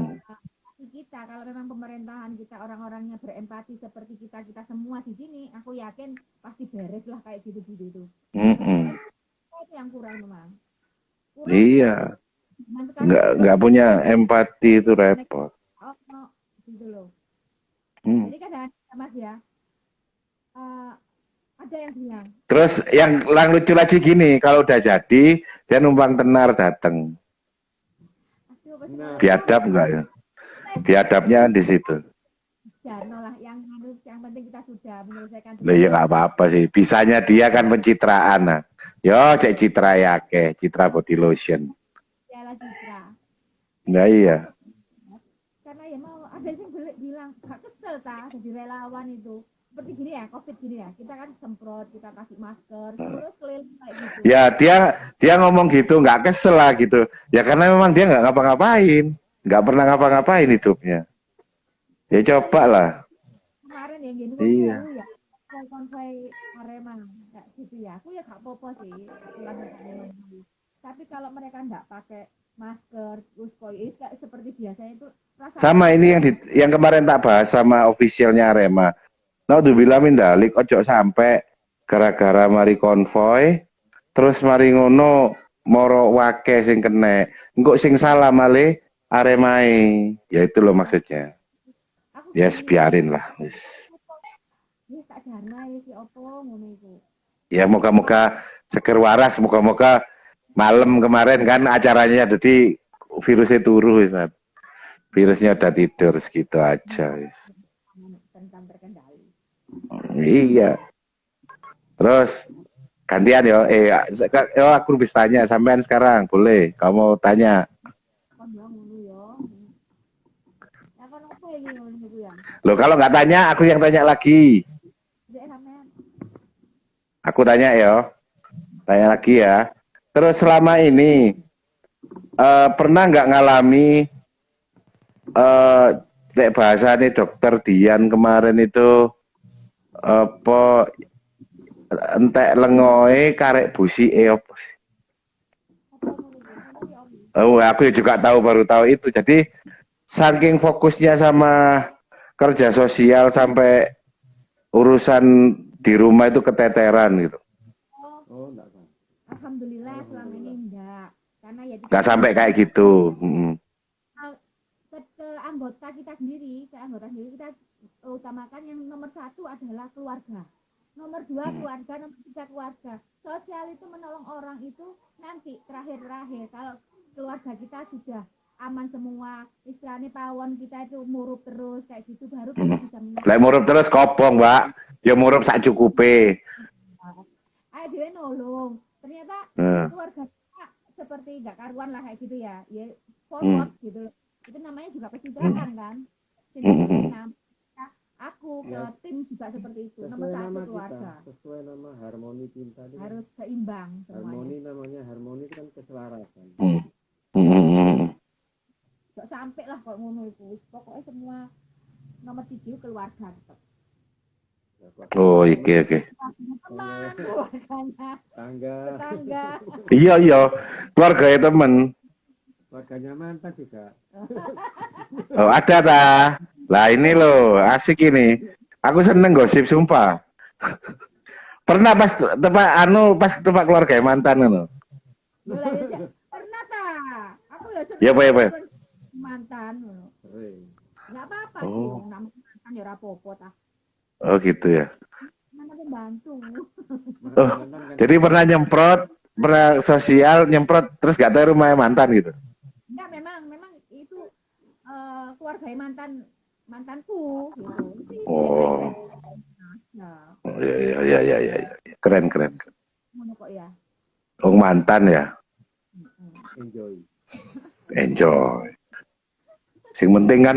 hati kita. Kalau memang pemerintahan kita orang-orangnya berempati seperti kita kita semua di sini, aku yakin pasti beres lah kayak gitu-gitu itu. Mm-mm. Itu yang kurang memang. Kurang Iya, zaman sekarang tuh nggak bener punya empati itu repot. oh, no, gitu loh. Hmm. Jadi kadang Mas ya, eh, ada yang bilang, Terus yang lucu lagi gini, kalau udah jadi dia numpang tenar datang. aduh pasti Nah, Biadab nggak ya? wes Biadabnya kan di situ. jarno lah yang harus yang penting kita sudah menyelesaikan Nah, ya bersama. nggak apa-apa sih. Bisanya dia kan pencitraan. Nah. Yo, cek citra ya ke, citra body lotion. Piala Citra. Nah iya. Karena ya mau ada yang bilang gak kesel ta jadi relawan itu. Seperti gini ya, COVID gini ya. Kita kan semprot, kita kasih masker, terus keliling kayak gitu. Ya dia ngomong gitu nggak kesel lah gitu. Ya karena memang dia nggak ngapa-ngapain, nggak pernah ngapa-ngapain hidupnya. Ya Padahal coba yang lah. kemarin yang gini kok seru Iya. ya. Konvoy Arema kayak gitu ya. Aku ya gak apa-apa sih pulang ke Arema. Tapi kalau mereka nggak pakai masker, terus kayak seperti biasanya itu rasa Sama ini yang kemarin tak bahas sama officialnya Arema. Naudzubillah min dalik, ojo sampai gara-gara mari konvoy, terus mari ngono moro wake sing kene. Engko sing salah malih Aremai. Ya itu loh maksudnya. aku Yes, biarin lah. Wis. wis tak jarna ya si opo ngono iku. Ya moga-moga seger waras, moga-moga malam kemarin kan acaranya jadi virusnya turu wis. Virusnya udah tidur segitu aja wis. Tentang terkendali. Iya. Terus gantian ya. Aku bisa tanya sampean sekarang, boleh? Kamu tanya. Kon yo ngono yo. Ya kon opo iki ngono iku ya? Loh kalau nggak tanya, aku yang tanya lagi. Dek sampean. Aku tanya ya. Tanya lagi ya. Terus selama ini pernah nggak ngalami nek bahasane dokter Dian kemarin itu apa entek lengoe karek busike apa sih? Opo ngono iku? Ngono ya om. Oh, aku juga baru tahu itu. Jadi saking fokusnya sama kerja sosial sampai urusan di rumah itu keteteran gitu. Oh, Oh, enggak kan. alhamdulillah selama ini enggak. Karena ya Nggak sampai kayak gitu. ke anggota kita sendiri, kita utamakan yang nomor satu adalah keluarga. Nomor dua keluarga, nomor tiga keluarga. Sosial itu menolong orang itu nanti terakhir. Kalau keluarga kita sudah aman semua, istilahnya pawon kita itu murup terus kayak gitu baru kita bisa menolong. Lek murup terus kobong, Mbak. Ya murup sak cukupe. Ayo dia nolong. Ternyata keluarga kita seperti gak karuan lah kayak gitu ya. Ya forward gitu loh. Itu namanya juga pencitraan kan. Jadi aku ke tim juga seperti itu. Nomor Sesuai satu nama keluarga. kita, sesuai nama harmoni cinta itu kan. Harus seimbang semuanya. Harmoni namanya harmoni itu kan keselarasan. Gak sampai lah kok ngono itu. Pokoknya semua nomor siji keluarga tetap. Oh, oke. Teman, keluarganya, Tangga, tetangga. Iya. Keluarga ya temen. keluarganya mantan juga. Oh, ada ta. Lah ini loh, asik ini. Aku seneng gosip sumpah. Pernah pas tempat keluarga mantan ngono. Mulai ya, pernah ta? Aku ya sering Ya, Pak. mantan ngono. Sering. Enggak apa-apa Oh. tuh, namanya mantan ya ora apa-apa ta. Oh gitu ya. Mana pembantu. Oh, Mantan kan jadi pernah sosial nyemprot terus gak tahu rumahnya mantan gitu. Enggak, memang itu keluarga mantanku gitu. Oh. Nah, Oh, iya. Keren. ngono kok ya. Oh, mantan ya. enjoy. Sing penting kan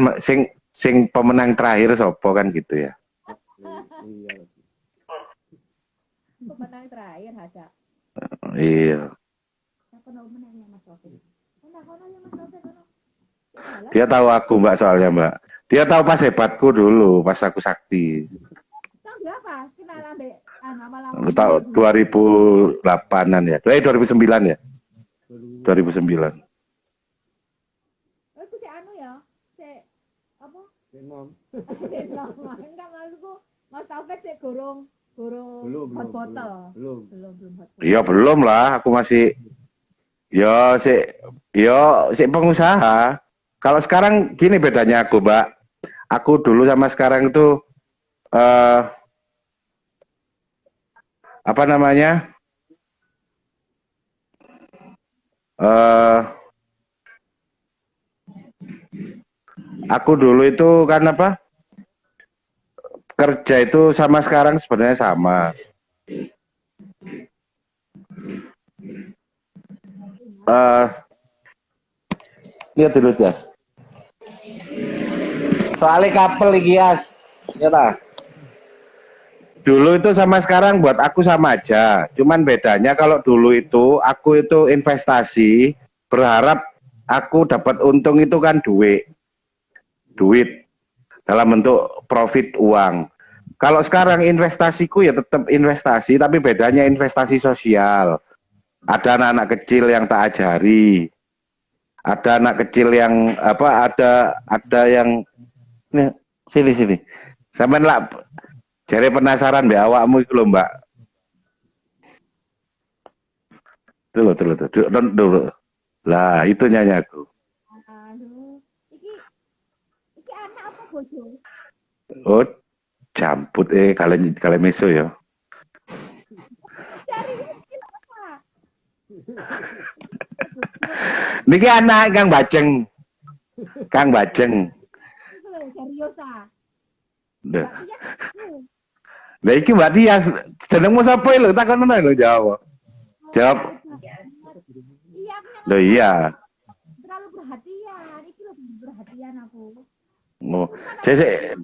sing pemenang terakhir sopo kan gitu ya. Iya. Pemenang terakhir ada. Iya. Aku mau menanya Mas Taufik. Kono ya Mas Taufik kono. Dia tahu aku Mbak soalnya Mbak. Dia tahu pas hebatku dulu, pas aku sakti. Tahun berapa? Kenal ambek lama-lama. Aku tahu 2008-an ya. 2009 ya. 2009. Aku si anu ya. Si apa? Mom. Si drama. Enggak maksudku Mas Taufik si gorong hot bottle. Belum hot bottle. Iya belum lah, aku masih si pengusaha. Kalau sekarang gini bedanya aku, Mbak. Aku dulu sama sekarang itu apa namanya? Aku dulu itu kan apa? Kerja itu sama sekarang sebenarnya sama. Lihat dulu ya. Soalnya kapel iki Yas. Ya ta. Dulu itu sama sekarang buat aku sama aja. Cuman bedanya kalau dulu itu aku itu investasi berharap aku dapat untung itu kan duit dalam bentuk profit uang. Kalau sekarang investasiku ya tetap investasi tapi bedanya investasi sosial. Ada anak-anak kecil yang tak ajari. ada anak kecil yang apa ada yang nih sini sampean lah jare penasaran mbak awakmu iku lho mbak dulu lah itu nyanyi aku Aduh, iki anak apa bojo? oh jamput kalian kalian meso ya Dari iki apa? niki anak Kang Bajeng Itu lho, serius ah. Lho, Mbak Tia itu. lah iki Mbak Tias jenengmu sapa lho takon lho jawab Jawab. Iya, aku yang Loh iya terlalu perhatian. Iki lebih perhatian aku. oh saya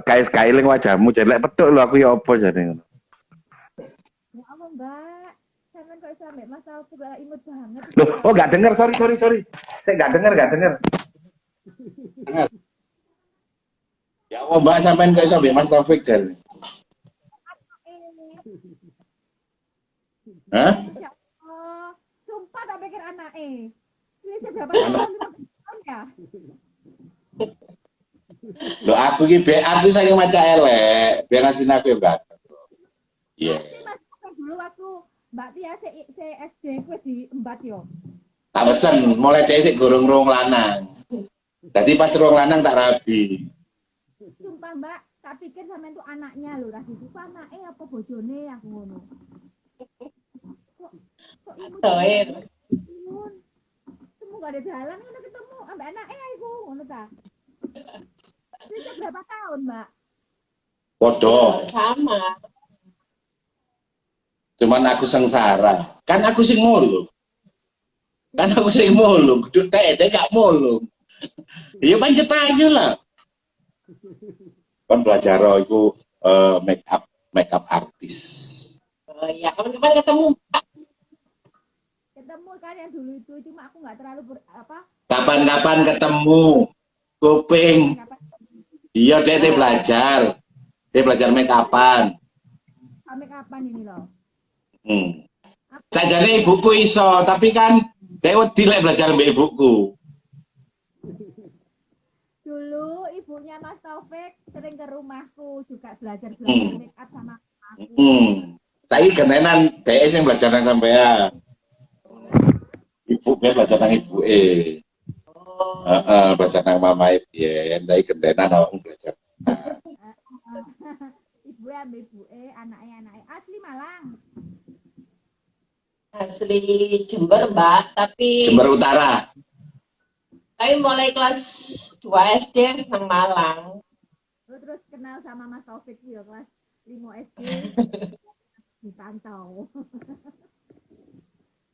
kais kailing wajahmu jelek petuk lho aku ya apa jane ngono Ya Allah, Mbak. Sampean kok iso ambek Mas Taufik lah imut banget. loh oh nggak dengar sorry saya nggak dengar ya Allah mbak sampean kok iso mbek Mas Taufik jane hah Ya Allah. Sumpah tak pikir anake. Selisih berapa tahun? 15 tahun ya? loh aku saya maca elek biar ngasih aku ya mbak iya Pasti Mas Taufik dulu waktu Mbak Tia se SD kuwi di Embat yo. tak pesen mulai dari sik gorong-gorong lanang jadi pas rong lanang tak rabi Sumpah Mbak, tak pikir sampean tuh anaknya lho tadi itu anake apa bojone aku ngono. Kok imut. Semu gak ada jalan ngono ketemu ambek anake iku ngono ta. Sisa berapa tahun, Mbak? podo Sama. cuman aku sengsara kan aku sing mulung kudu teh gak mulung iya pancet aja lah kan belajar iku make up artis Oh iya, kapan-kapan ketemu. Ketemu kan yang dulu itu cuma aku nggak terlalu kapan-kapan ketemu kuping apa iya dia belajar make upan sampai kapan ini loh. sajane ibuku iso tapi kan dia wedi lek belajar mbek ibuku Dulu ibunya Mas Taufik sering ke rumahku juga belajar make up sama aku. Saya kenenan dia yang belajar nang sampean ibu belajar nang ibu belajar nang mama ya saya kenenan orang belajar Ibu ambil ibu anaknya asli Malang. Asli Jember, Mbak, tapi Jember Utara mulai kelas 2 SD senang Malang. Terus kenal sama Mas Taufik ya kelas 5 SD dipantau.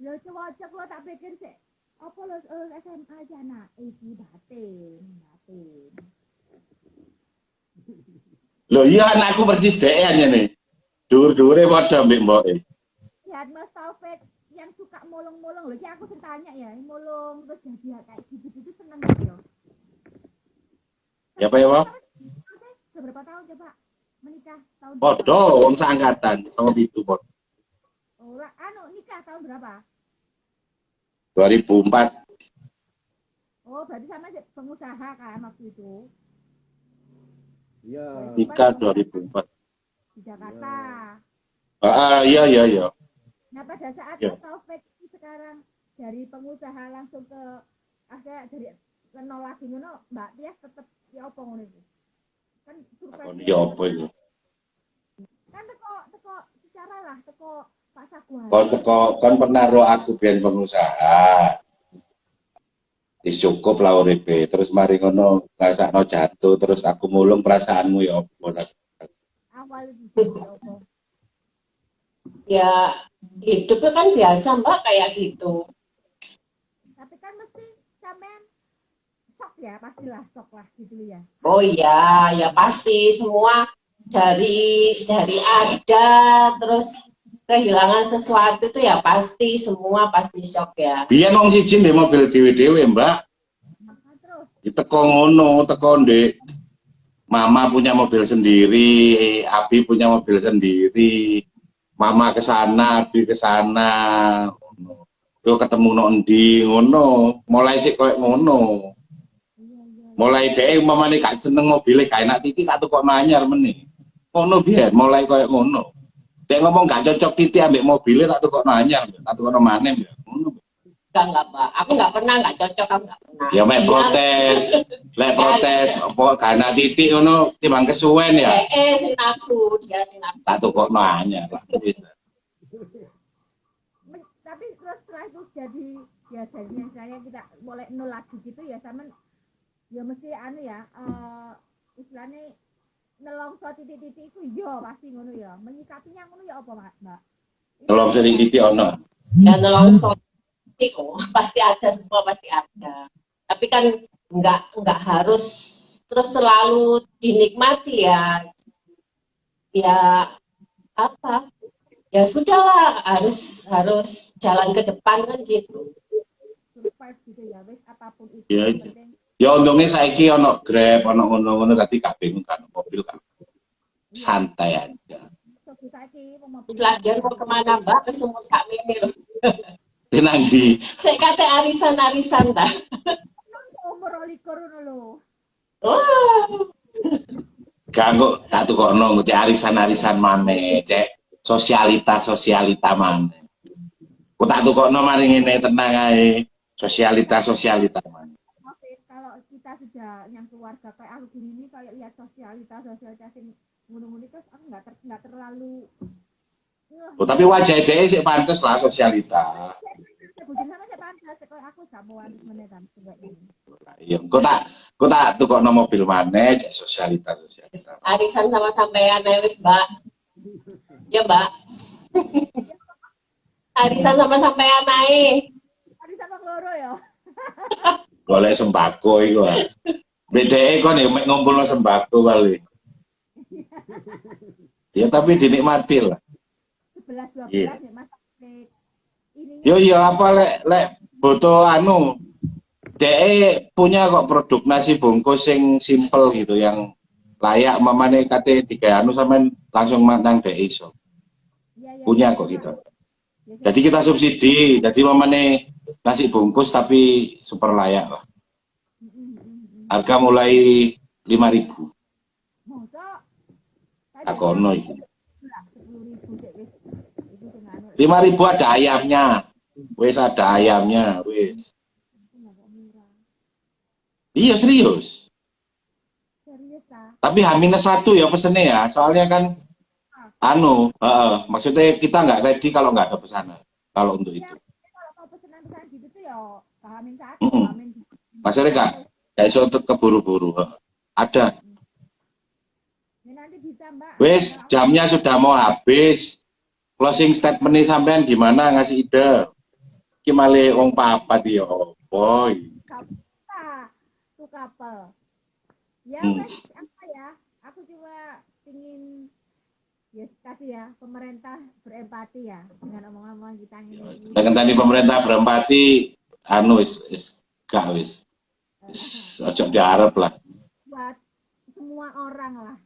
Lo cocok lo tak pikir sih apa lo SMA aja nak iki batin. loh iya anakku persis DE nih dur-dure padha mbek mboke Lihat Mas Taufik yang suka molong-molong loh, aku sering tanya ya, molong terus jadi kayak gitu seneng gitu. ya Pak ya Pak Berapa tahun coba menikah tahun padha wong seangkatan sama itu Pak nikah tahun berapa? 2004 Oh berarti sama pengusaha kan waktu itu Iya. nikah 2004 di Jakarta. Iya. Nah pada saat Ya. Mas Taufik sekarang dari pengusaha langsung ke dari nol lagi ngono, Mbak Tias tetep ya apa ngono itu? Kan surprise. ya apa itu Kan teko secara lah teko Pak Saguan. kon pernah ro aku biyen pengusaha wis cukup lah uripe terus mari ngono ngrasakno jatuh terus aku mulung perasaanmu ya apa Awal itu ya apa? Ya, hidupnya kan biasa, Mbak, kayak gitu. Tapi kan mesti sampean shock ya, pastilah shock lah gitu ya. Oh iya, ya pasti semua dari ada terus kehilangan sesuatu itu ya pasti semua pasti shock ya. biyen wong siji ndek mobil dhewe-dhewe Mbak Nah, terus teko ngono teko ndek mama punya mobil sendiri Abi punya mobil sendiri mama ke sana Abi ke sana Yo ketemu no endi ngono, mulai sik koyo ngono. Iya, iya. Mulai dhek umpamane gak seneng mobile gak enak titik tak tukokno anyar meneh. Ngono biyen mulai koyo ngono. Dek ngomong gak cocok titik ambek mobile tak tukokno anyar, tak tukokno maneh ya. Ngono. Enggak, Mbak. Aku nggak pernah nggak cocok, aku nggak pernah. Ya mek Dia protes. Lek protes apa gak enak titik ngono timbang kesuwen ya. sing nafsu, dia sing nafsu. Tak tukokno anyar lah. Wis. Tapi terus setelah itu jadi ya jadinya saya kita mulai nol lagi gitu ya sama ya mesti anu ya istilahnya nelongso titik-titik itu yo pasti ngono ya menyikapinya ngono ya apa Mbak? Tolong sering titik ono. Ya nelongso oh, pasti ada, semua pasti ada. Tapi kan nggak harus terus selalu dinikmati ya. Ya apa? Ya sudahlah, harus jalan ke depan kan gitu. Survive gitu ya wes apapun itu Ya, yang penting ya untungnya saiki ono Grab, ono ngono-ngono tadi gak bingung kan mobil kan. Santai aja. so kita iki mau mobil Lagian mau kemana Mbak? Wis umur sak ini loh. Tenang di. Saya kata arisan-arisan dah. umur 22 ngono lho. Oh. Gak tukokno ngerti arisan-arisan maneh, cek. Sosialita maneh. Ku tak tukokno mari ngene tenang ae. Sosialita maneh. Oke, kalau kita sudah yang keluarga kayak aku gini nih kayak lihat sosialita sing ngono-ngono terus aku nggak terlalu Oh, tapi wajah dhewe sik pantes lah sosialita. bujur sama saya pantas kayak aku gak mau harus menekan coba ini. Iya, ku tak tukokno mobil maneh, cek sosialita. Arisan sama sampean ae wis, Mbak. Ya, Mbak. Arisan sama sampean ae. Tadi sama loro ya. Golek sembako iku. Bedeke kon ya mek ngumpulno sembako kali. Ya tapi dinikmati lah. 11 12 Iya. ya Mas. Ini Yo iya apa lek foto anu DE punya kok produk nasi bungkus sing simple gitu yang layak mamane kate tiga anu sampean langsung nang DE iso. ya, Punya ya, kok ya, gitu. ya, Jadi kita subsidi, jadi mamane nasi bungkus tapi super layak lah. Harga mulai 5.000. Masa Takono iki. 10.000 cek wis. Itu sing anu. 5.000 ada ayamnya. Wis ada ayamnya, wis. Iya serius. Serius ah. Tapi H-1 ya pesennya ya, soalnya kan maksudnya kita nggak ready kalau nggak ada pesanan. Kalau untuk Ya, itu, kalau mau pesanan-pesanan gitu tuh ya pahamin satu, Mm-mm. pahamin maksudnya nggak iso untuk keburu-buru. Ada, ya, nanti bisa Mbak. wis jamnya sudah mau habis. Closing statement sampean gimana ngasih ide? Gimana wong papa dia, boy. Tuh couple. Ya wes apa ya? Aku cuma ingin ya tadi ya pemerintah berempati ya dengan omong-omong kita ini. Dengan tadi pemerintah berempati, wis gak wis ojo diharap lah. Buat semua orang lah.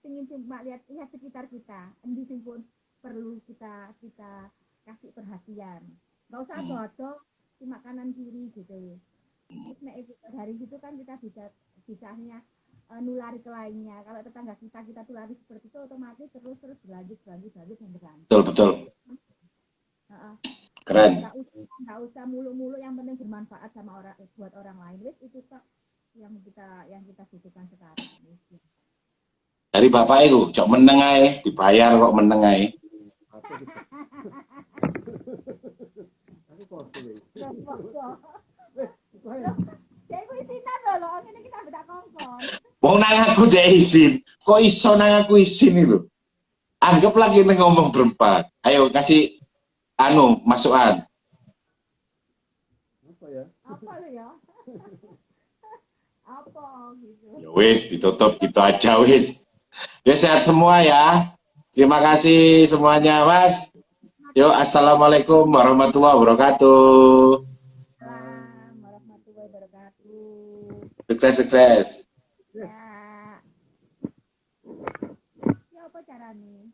Ingin cuma lihat sekitar kita, endi sing pun perlu kita kasih perhatian. Nggak usah bodoh cuma kanan kiri gitu. Terus dari situ kan kita bisanya nulari ke lainnya. Kalau tetangga kita tulari seperti itu otomatis terus berlanjut Betul. Keren. Nggak usah mulu-mulu, yang penting bermanfaat sama buat orang lain. Wis itu kok yang kita butuhkan sekarang. Dari bapak itu, cok meneng ae, dibayar kok meneng ae. Aku kok suwe. Ya iku isinan lho, ngene kita bedak kongkon. Wong nang aku dek izin, kok iso nang aku izin itu? Anggap lagi ngomong berempat. Ayo kasih masukan. Apa ya? Apa lo ya? Apa gitu. Ya wis, ditutup gitu aja wis. Ya sehat semua ya. Terima kasih semuanya, Mas. Yo, assalamualaikum warahmatullahi wabarakatuh. Assalamualaikum warahmatullahi wabarakatuh. Sukses. Ya. Ya apa caranya?